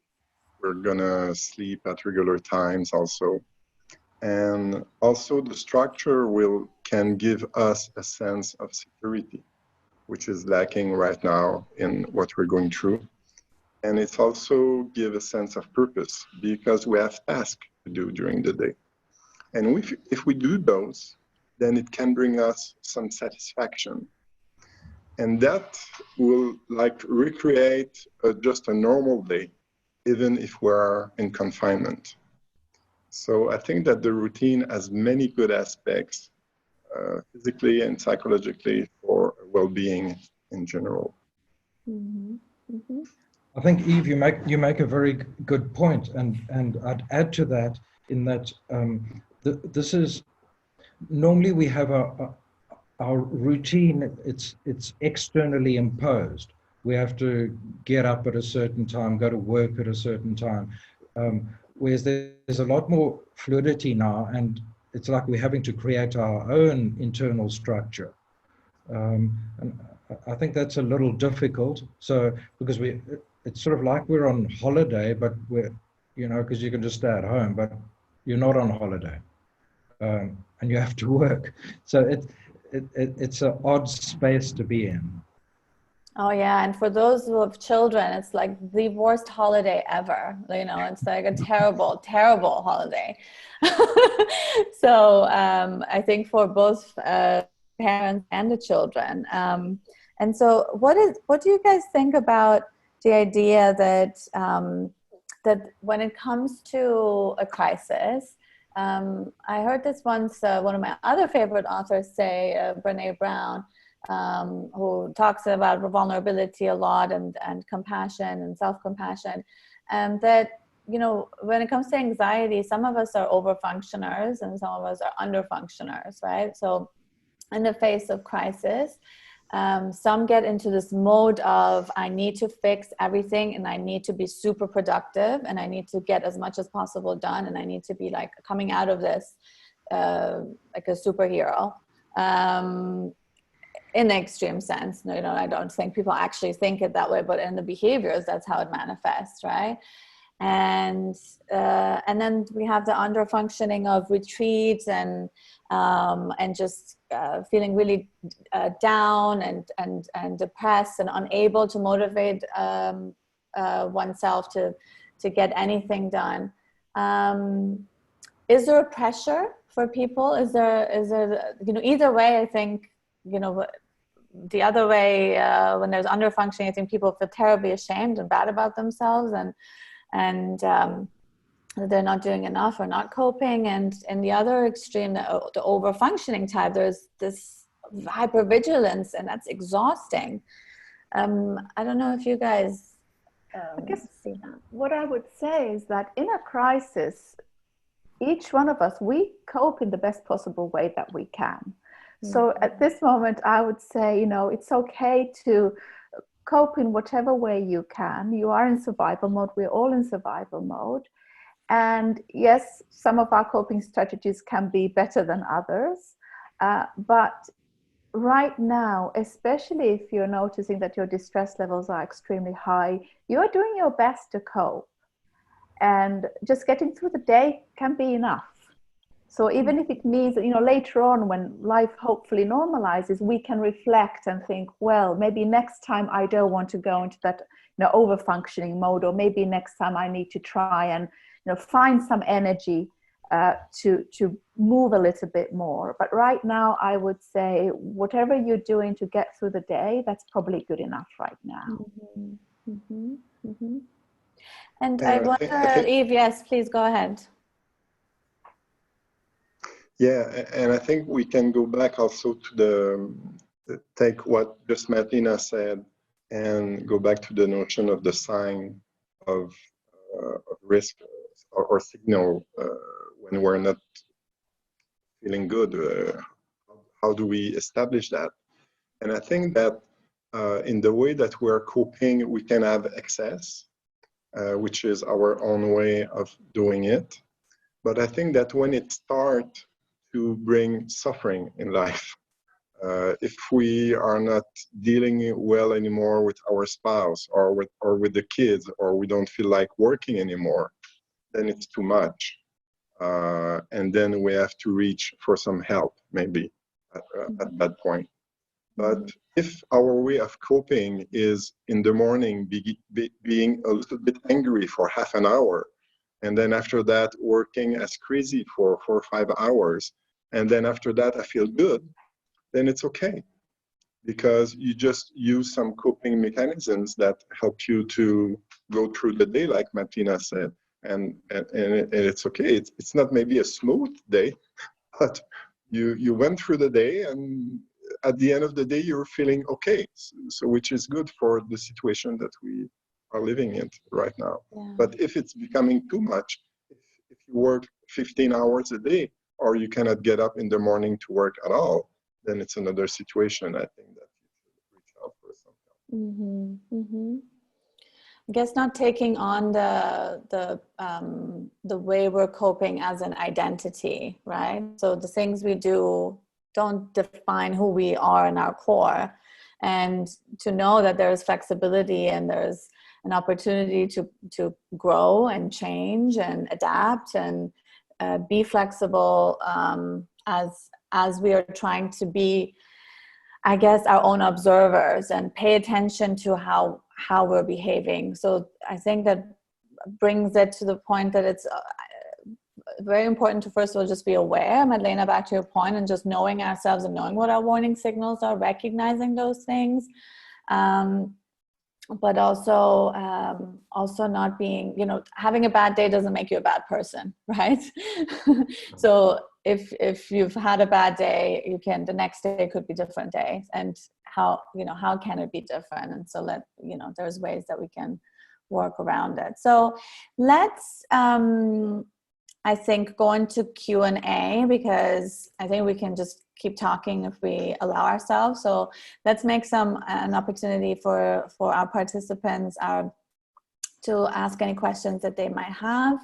We're going to sleep at regular times also. And also the structure can give us a sense of security, which is lacking right now in what we're going through. And it's also give a sense of purpose, because we have tasks to do during the day. And if we do those, then it can bring us some satisfaction. And that will recreate just a normal day, even if we're in confinement. So I think that the routine has many good aspects, physically and psychologically, for well-being in general.
Mm-hmm. Mm-hmm.
I think, Eve, you make a very good point, and I'd add to that in that this is normally we have our routine. It's externally imposed. We have to get up at a certain time, go to work at a certain time. Whereas there's a lot more fluidity now, and it's like we're having to create our own internal structure. And I think that's a little difficult. So because it's sort of like we're on holiday, but we're, because you can just stay at home, but you're not on holiday, and you have to work. So it's an odd space to be in.
Oh yeah, and for those who have children, it's like the worst holiday ever. It's like a terrible, terrible holiday. So I think for both parents and the children. And so, what do you guys think about the idea that that when it comes to a crisis? I heard this once. One of my other favorite authors say, Brené Brown, who talks about vulnerability a lot, and compassion and self-compassion, and that, you know, when it comes to anxiety, some of us are over-functioners and some of us are under-functioners, right? So in the face of crisis, some get into this mode of, I need to fix everything and I need to be super productive and I need to get as much as possible done and I need to be like coming out of this like a superhero. In the extreme sense, you know, I don't think people actually think it that way, but in the behaviors, that's how it manifests, right? And then we have the under-functioning of retreats and just feeling really down and depressed and unable to motivate oneself to get anything done. Is there a pressure for people? Is there, you know, either way, I think, you know, the other way, when there's under-functioning, I think people feel terribly ashamed and bad about themselves and they're not doing enough or not coping. And in the other extreme, the over-functioning type, there's this hypervigilance, and that's exhausting. I don't know if you guys
I guess
see that.
what I would say is that in a crisis, each one of us, we cope in the best possible way that we can. So at this moment, I would say, you know, it's okay to cope in whatever way you can. You are in survival mode. We're all in survival mode. And yes, some of our coping strategies can be better than others. But right now, especially if you're noticing that your distress levels are extremely high, you're doing your best to cope. And just getting through the day can be enough. So even if it means that, you know, later on when life hopefully normalizes, we can reflect and think, well, maybe next time I don't want to go into that, you know, over-functioning mode, or maybe next time I need to try and, you know, find some energy to move a little bit more. But right now, I would say whatever you're doing to get through the day, that's probably good enough right now.
And I wonder, Eve, yes, please go ahead.
Yeah, and I think we can go back also to take what just Martina said and go back to the notion of the sign of risk or signal when we're not feeling good. How do we establish that? And I think that in the way that we're coping, we can have excess, which is our own way of doing it. But I think that when it starts to bring suffering in life, if we are not dealing well anymore with our spouse or with the kids, or we don't feel like working anymore, then it's too much. And then we have to reach for some help, maybe at that point. But if our way of coping is in the morning being a little bit angry for half an hour, and then after that working as crazy for 4 or 5 hours, and then after that I feel good, then it's okay. Because you just use some coping mechanisms that help you to go through the day, like Martina said. And it's okay. It's not maybe a smooth day, but you went through the day, and at the end of the day, you're feeling okay. So which is good for the situation that we are living in right now. Yeah. But if it's becoming too much, if you work 15 hours a day, or you cannot get up in the morning to work at all, then it's another situation. I think that you should reach out for some help.
I guess not taking on the way we're coping as an identity, right? So the things we do don't define who we are in our core, and to know that there's flexibility and there's an opportunity to grow and change and adapt and be flexible as we are trying to be, I guess, our own observers and pay attention to how we're behaving. So I think that brings it to the point that it's very important to, first of all, just be aware, Madeleine, back to your point, and just knowing ourselves and knowing what our warning signals are, recognizing those things. But also not being, having a bad day doesn't make you a bad person, right? So if you've had a bad day, the next day could be different day, and how can it be different? And so there's ways that we can work around it. So let's I think go into Q&A, because I think we can just keep talking if we allow ourselves. So let's make an opportunity for our participants to ask any questions that they might have.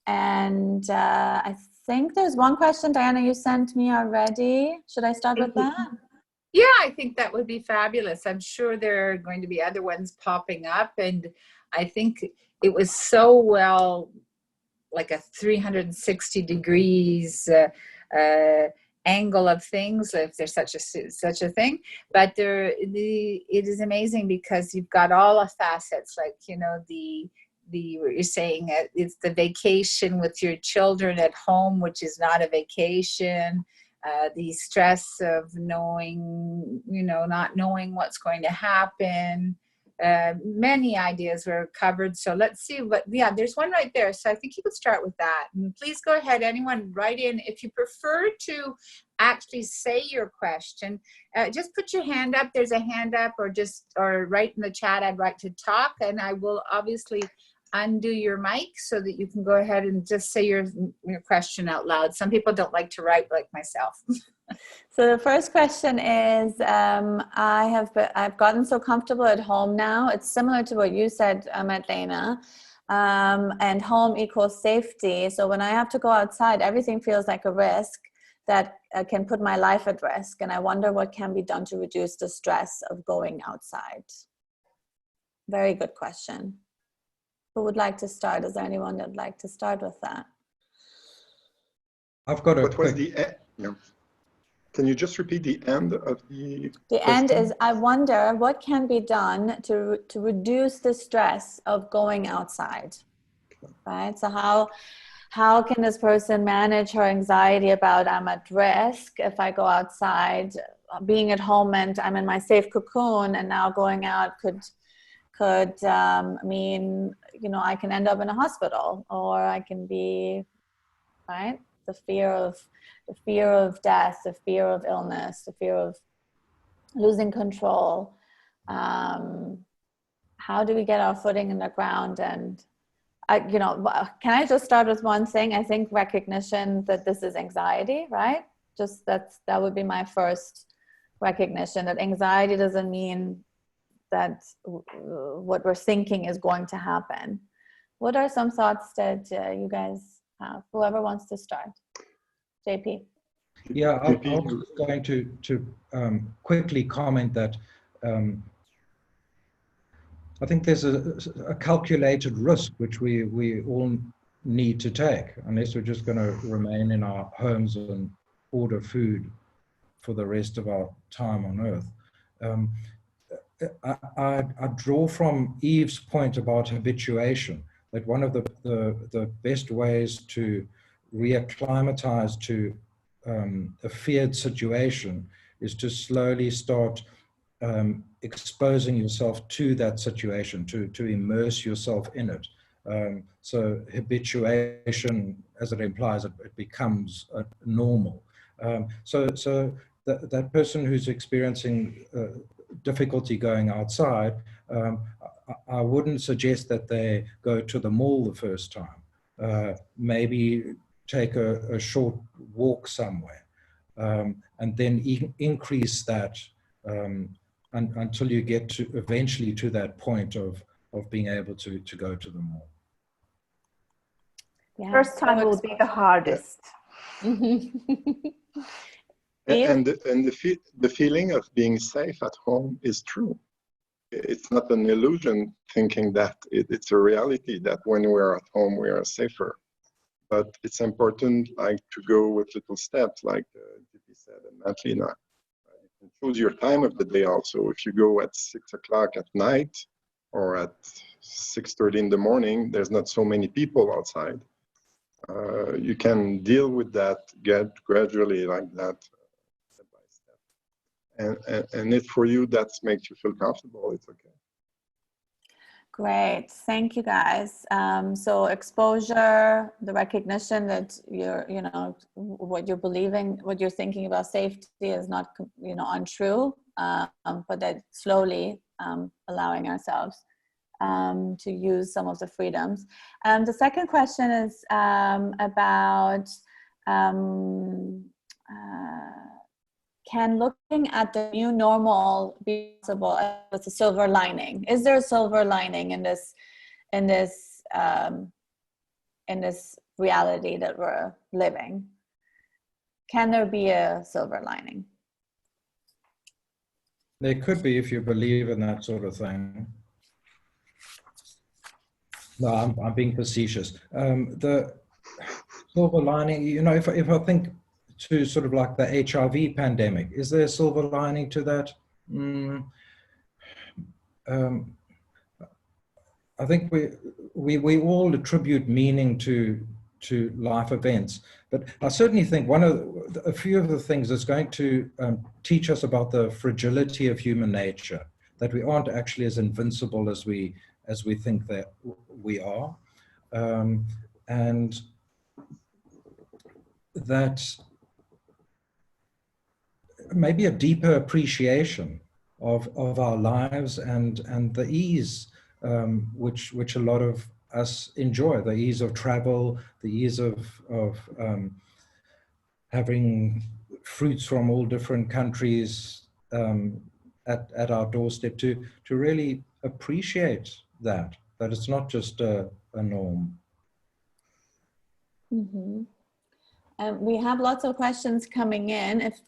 And I think there's one question, Diana, you sent me already. Should I start with that?
Yeah, I think that would be fabulous. I'm sure there are going to be other ones popping up. And I think it was so well, like a 360 degrees angle of things, if there's such a thing. But it is amazing because you've got all the facets, like, what you're saying, it's the vacation with your children at home, which is not a vacation, the stress of knowing, not knowing what's going to happen. Many ideas were covered. So let's see there's one right there. So I think you could start with that. And please go ahead, anyone, write in. If you prefer to actually say your question, just put your hand up. There's a hand up, or write in the chat, I'd like to talk, and I will obviously undo your mic so that you can go ahead and just say your question out loud. Some people don't like to write, like myself.
So the first question is, I've gotten so comfortable at home now. It's similar to what you said, Martina, and home equals safety. So when I have to go outside, everything feels like a risk that can put my life at risk. And I wonder what can be done to reduce the stress of going outside. Very good question. Who would like to start? Is there anyone that would like to start with that?
I've got
What was the end? No. Can you just repeat the end of the
question? End is, I wonder what can be done to reduce the stress of going outside, right? So how can this person manage her anxiety about, I'm at risk if I go outside, being at home and I'm in my safe cocoon, and now going out could mean, I can end up in a hospital, or I can be, right? The fear of death, the fear of illness, the fear of losing control. How do we get our footing in the ground? And can I just start with one thing? I think recognition that this is anxiety, right? Just that would be my first recognition, that anxiety doesn't mean that what we're thinking is going to happen. What are some thoughts that you guys have? Whoever wants to start. JP.
Yeah, I was going to quickly comment that I think there's a calculated risk which we all need to take, unless we're just going to remain in our homes and order food for the rest of our time on earth. I draw from Eve's point about habituation, that one of the best ways to reacclimatize to a feared situation is to slowly start exposing yourself to that situation, to immerse yourself in it. So habituation, as it implies, it becomes normal. So that person who's experiencing difficulty going outside, I wouldn't suggest that they go to the mall the first time. Maybe take a short walk somewhere, and then increase that until you get to eventually to that point of being able to go to the mall.
Yeah, first time will be the hardest.
And the feeling of being safe at home is true. It's not an illusion thinking that it's a reality that when we're at home we are safer. But it's important, like, to go with little steps, like JP said, and Martina. You can choose your time of the day also. If you go at 6 o'clock at night or at 6:30 in the morning, there's not so many people outside. You can deal with that gradually, like that, step by step. And if for you that makes you feel comfortable, it's okay.
Great. Thank you, guys. So exposure, the recognition that what you're believing, what you're thinking about safety is not, untrue, but that slowly allowing ourselves to use some of the freedoms. The second question is about can looking at the new normal be possible as a silver lining? Is there a silver lining in this reality that we're living? Can there be a silver lining?
There could be, if you believe in that sort of thing. No, I'm being facetious. The silver lining, if I think to sort of like the HIV pandemic, is there a silver lining to that? I think we all attribute meaning to life events, but I certainly think a few of the things that's going to teach us about the fragility of human nature, that we aren't actually as invincible as we think that we are, and that maybe a deeper appreciation of our lives and the ease which a lot of us enjoy, the ease of travel, the ease of having fruits from all different countries at our doorstep, to really appreciate that it's not just a norm.
Mm-hmm. We have lots of questions coming in. If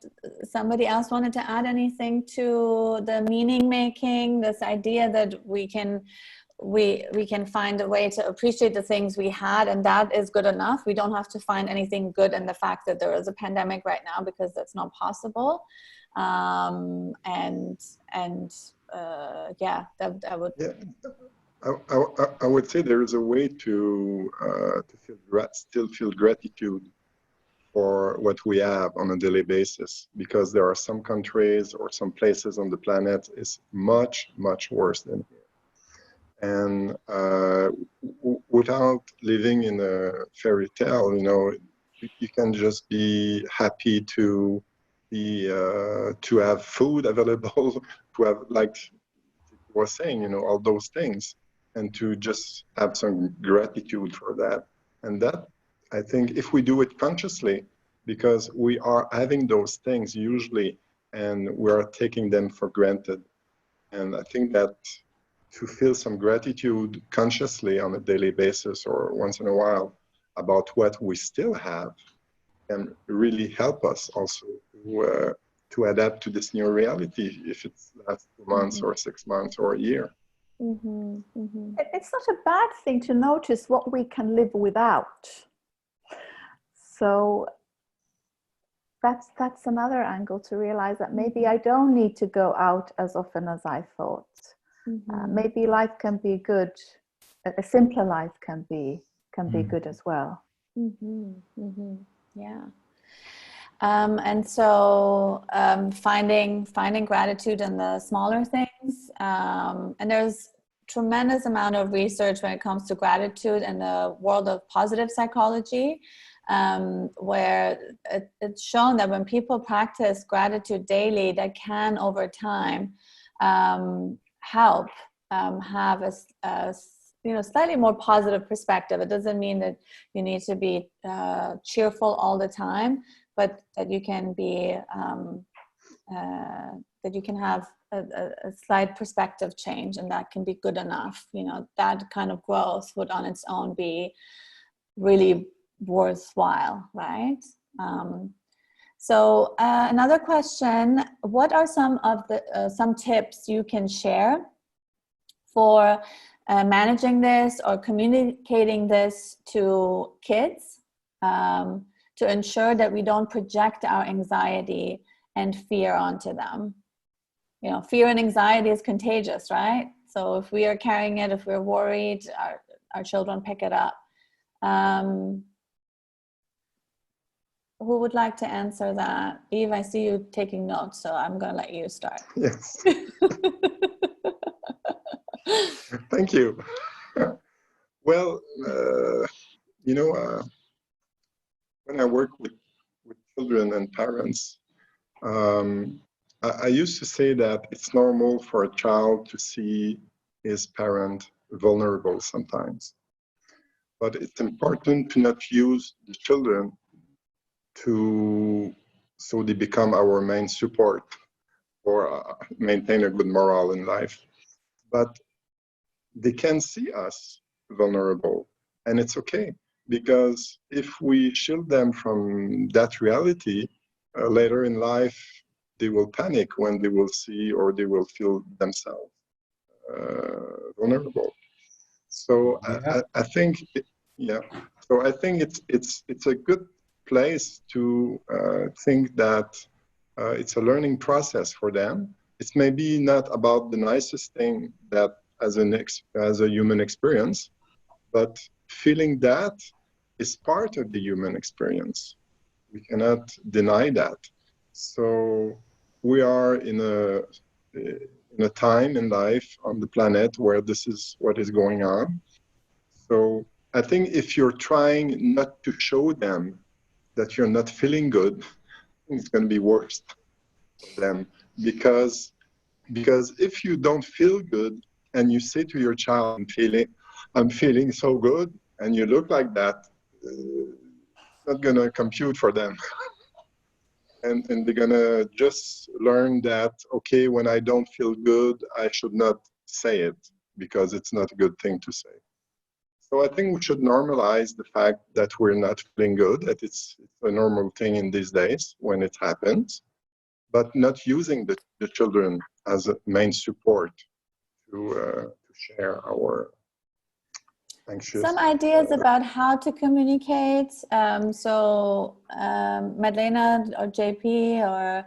somebody else wanted to add anything to the meaning making, this idea that we can find a way to appreciate the things we had, and that is good enough. We don't have to find anything good in the fact that there is a pandemic right now, because that's not possible. I would.
Yeah. I would say there is a way to still feel gratitude for what we have on a daily basis, because there are some countries or some places on the planet is much, much worse than here. And without living in a fairy tale, you can just be happy to have food available, to have, like you were saying, all those things, and to just have some gratitude for that. And that, I think, if we do it consciously, because we are having those things usually, and we are taking them for granted. And I think that to feel some gratitude consciously on a daily basis or once in a while about what we still have can really help us also to adapt to this new reality, if it's last 2 months or 6 months or a year.
Mm-hmm. Mm-hmm.
It's not a bad thing to notice what we can live without. So that's another angle, to realize that maybe I don't need to go out as often as I thought.
Mm-hmm.
Maybe life can be good. A simpler life can be good as well.
Mm-hmm. Mm-hmm. Yeah. And so finding gratitude in the smaller things. And there's tremendous amount of research when it comes to gratitude in the world of positive psychology, where it's shown that when people practice gratitude daily, that can over time help have a slightly more positive perspective. It doesn't mean that you need to be cheerful all the time, but that you can be that you can have a slight perspective change, and that can be good enough. That kind of growth would on its own be really worthwhile, right? So another question: what are some of the some tips you can share for managing this or communicating this to kids, to ensure that we don't project our anxiety and fear onto them? Fear and anxiety is contagious, right? So if we are carrying it, if we're worried, our children pick it up. Who would like to answer that? Eve, I see you taking notes, so I'm going to let you start.
Yes. Thank you. Well, when I work with children and parents, I used to say that it's normal for a child to see his parent vulnerable sometimes. But it's important to not use the children so they become our main support or maintain a good morale in life. But they can see us vulnerable, and it's okay, because if we shield them from that reality, later in life, they will panic when they will see or they will feel themselves vulnerable. So
Yeah.
I think, yeah. So I think it's a good place to think that it's a learning process for them. It's maybe not about the nicest thing that as a human experience, but feeling that is part of the human experience. We cannot deny that. So we are in a time in life on the planet where this is what is going on. So I think if you're trying not to show them that you're not feeling good, it's going to be worse for them, because if you don't feel good and you say to your child, I'm feeling so good, and you look like that, it's not going to compute for them. And they're going to just learn that, okay, when I don't feel good, I should not say it because it's not a good thing to say. So I think we should normalize the fact that we're not feeling good, that it's a normal thing in these days when it happens, but not using the children as a main support to share our anxious.
Some ideas about how to communicate. Madeleine or JP, or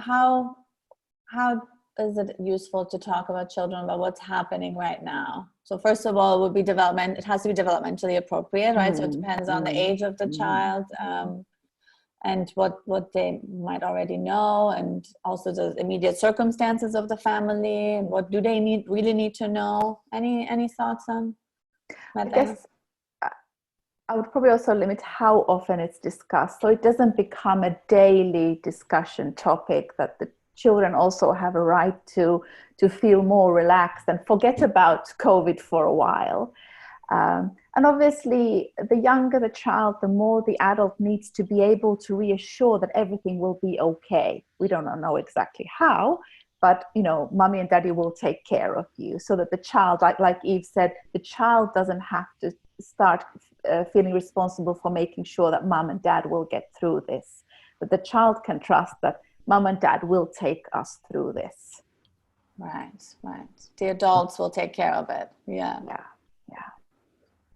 how is it useful to talk about children, about what's happening right now? So first of all, it would be it has to be developmentally appropriate, right? So it depends on the age of the child, and what they might already know, and also the immediate circumstances of the family, and what do they really need to know. Any thoughts on that? I guess
I would probably also limit how often it's discussed, so it doesn't become a daily discussion topic, that the children also have a right to feel more relaxed and forget about COVID for a while. And obviously, the younger the child, the more the adult needs to be able to reassure that everything will be okay. We don't know exactly how, but mommy and daddy will take care of you, so that the child, like Eve said, the child doesn't have to start feeling responsible for making sure that mom and dad will get through this. But the child can trust that mom and dad will take us through this.
Right. The adults will take care of it. Yeah.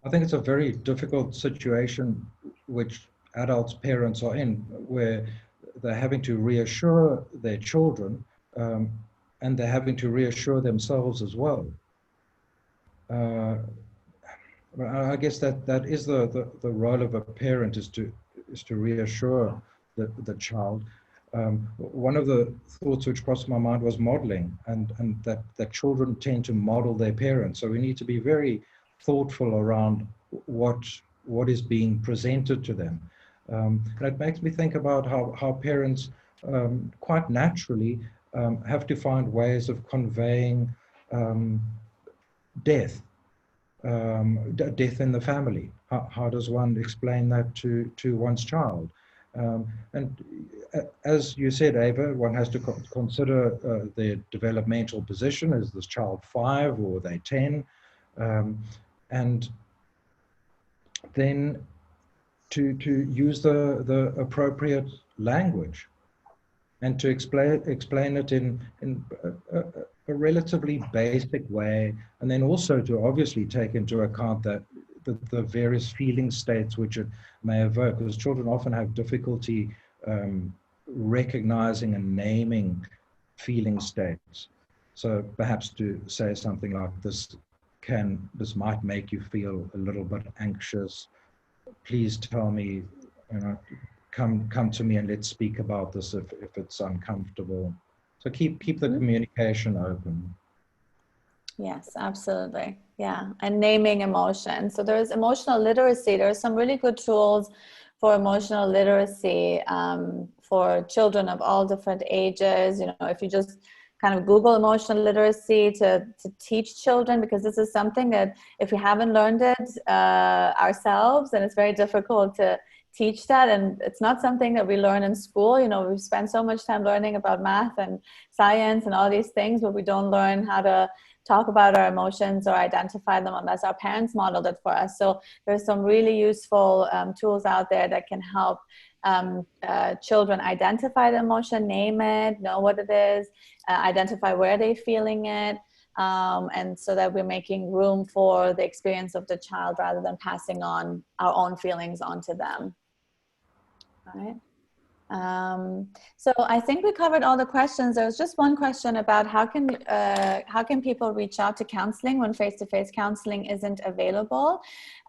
I think it's a very difficult situation which adults, parents are in, where they're having to reassure their children, and they're having to reassure themselves as well. I guess that is the role of a parent, is to reassure the child. One of the thoughts which crossed my mind was modeling, and that children tend to model their parents. So we need to be very thoughtful around what is being presented to them. And it makes me think about how parents quite naturally have to find ways of conveying death in the family. How does one explain that to one's child? And as you said, Ava, one has to consider their developmental position. Is this child 5 or are they 10? And then to use the appropriate language, and to explain it in a relatively basic way, and then also to obviously take into account that the various feeling states which it may evoke, because children often have difficulty recognizing and naming feeling states. So perhaps to say something like, this might make you feel a little bit anxious. Please tell me, come to me and let's speak about this if it's uncomfortable. So keep the communication open.
Yes, absolutely. Yeah. And naming emotion. So there's emotional literacy. There's some really good tools for emotional literacy for children of all different ages. You know, if you just kind of Google emotional literacy to teach children, because this is something that if we haven't learned it ourselves, then it's very difficult to teach that. And it's not something that we learn in school. You know, we spend so much time learning about math and science and all these things, but we don't learn how to talk about our emotions or identify them unless our parents modeled it for us. So there's some really useful tools out there that can help children identify the emotion, name it, know what it is, identify where they're feeling it, and so that we're making room for the experience of the child rather than passing on our own feelings onto them. All right. So I think we covered all the questions. There was just one question about how can people reach out to counseling when face-to-face counseling isn't available.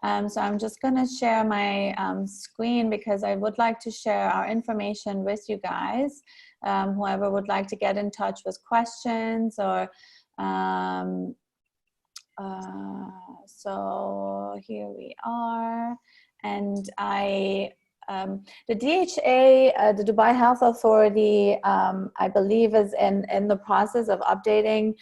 So I'm just going to share my screen because I would like to share our information with you guys. Whoever would like to get in touch with questions or so here we are. And the DHA, the Dubai Health Authority, I believe is in the process of updating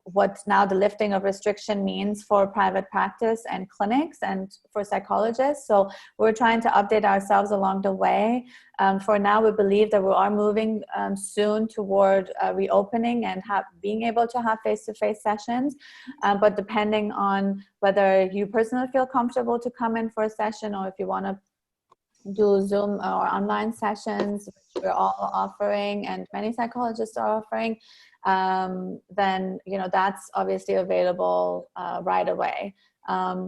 what now the lifting of restriction means for private practice and clinics and for psychologists. So we're trying to update ourselves along the way. For now, we believe that we are moving soon toward reopening and being able to have face-to-face sessions. But depending on whether you personally feel comfortable to come in for a session or if you want to do Zoom or online sessions, which we're all offering and many psychologists are offering, then, you know, that's obviously available right away.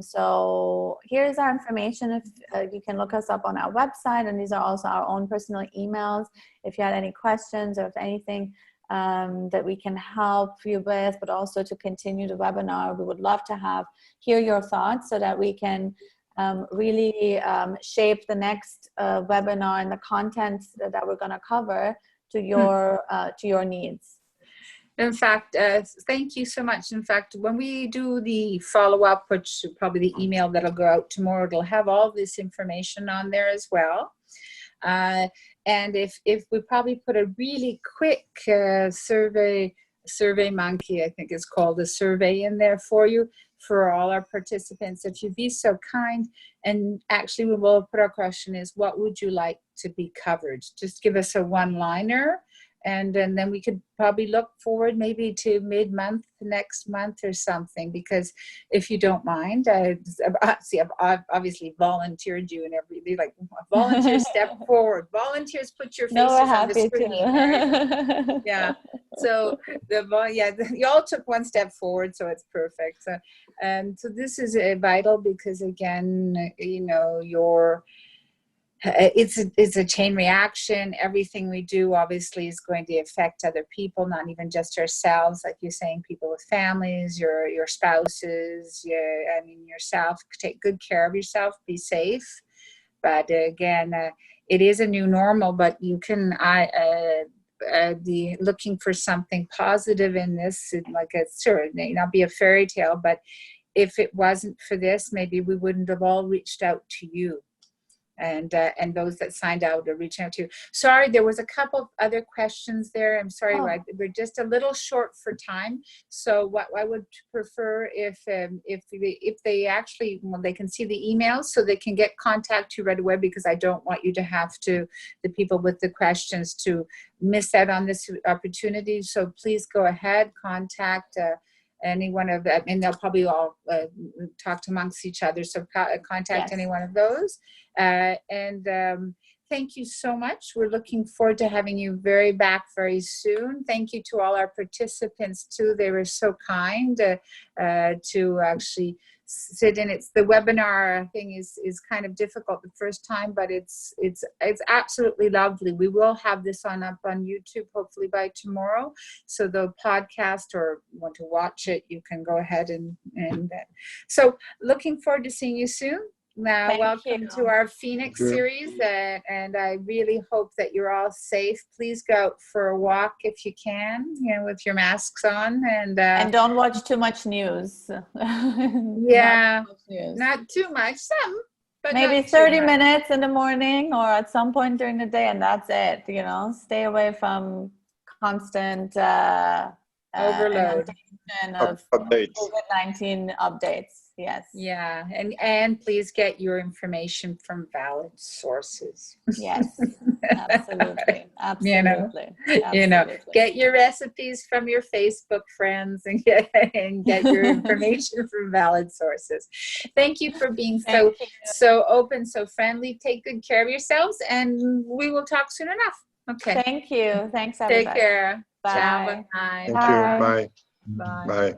So here's our information. If you can look us up on our website, and these are also our own personal emails. If you had any questions or if anything that we can help you with, but also to continue the webinar, we would love to hear your thoughts so that we can really shape the next webinar and the content that we're going to cover to your needs.
In fact, thank you so much. In fact, when we do the follow-up, which probably the email that'll go out tomorrow, it'll have all this information on there as well. And if we probably put a really quick survey monkey, I think it's called, a survey in there for you, for all our participants, if you'd be so kind. And actually we will put our question is, what would you like to be covered? Just give us a one-liner. And then we could probably look forward maybe to mid-month, next month or something, because if you don't mind, I've obviously volunteered you and everything, like volunteers step forward, volunteers put your faces on the screen. Yeah. So you all took one step forward, so it's perfect. So, so this is vital because again, you know, it's a chain reaction. Everything we do obviously is going to affect other people, not even just ourselves. Like you're saying, people with families, your spouses, yourself. Take good care of yourself. Be safe. But again, it is a new normal. But you can looking for something positive in this. Like it may not be a fairy tale, but if it wasn't for this, maybe we wouldn't have all reached out to you. And those that signed out are reaching out to you. Sorry, there was a couple of other questions there. I'm sorry, we're just a little short for time. So what I would prefer if they actually, well, they can see the emails so they can get contact you right away, because I don't want you to have to, the people with the questions, to miss out on this opportunity. So please go ahead, contact any one of them, and they'll probably all talk amongst each other. So contact any one of those. Thank you so much. We're looking forward to having you back very soon. Thank you to all our participants too. They were so kind to actually sit in. It's the webinar thing is kind of difficult the first time, but it's absolutely lovely. We will have this up on YouTube hopefully by tomorrow. So the podcast, or want to watch it, you can go ahead and so looking forward to seeing you soon. Now,
Thank
welcome
you.
to our Phoenix
Thank you.
series, and I really hope that you're all safe. Please go out for a walk if you can, with your masks on, and
don't watch too much news.
yeah,
Not too much news.
not too much, some, but
Maybe
not too
30
much.
minutes in the morning or at some point during the day, and that's it. Stay away from constant
Overload.
inundation of
Updates.
COVID-19 updates. Yes.
Yeah, and please get your information from valid sources.
Yes. Absolutely. Absolutely.
Get your recipes from your Facebook friends and get your information from valid sources. Thank you for being so open, so friendly. Take good care of yourselves, and we will talk soon enough. Okay.
Thank you. Thanks, everybody.
Take care.
Bye.
Ciao. Bye.
Thank you. Bye.
Bye.
Bye.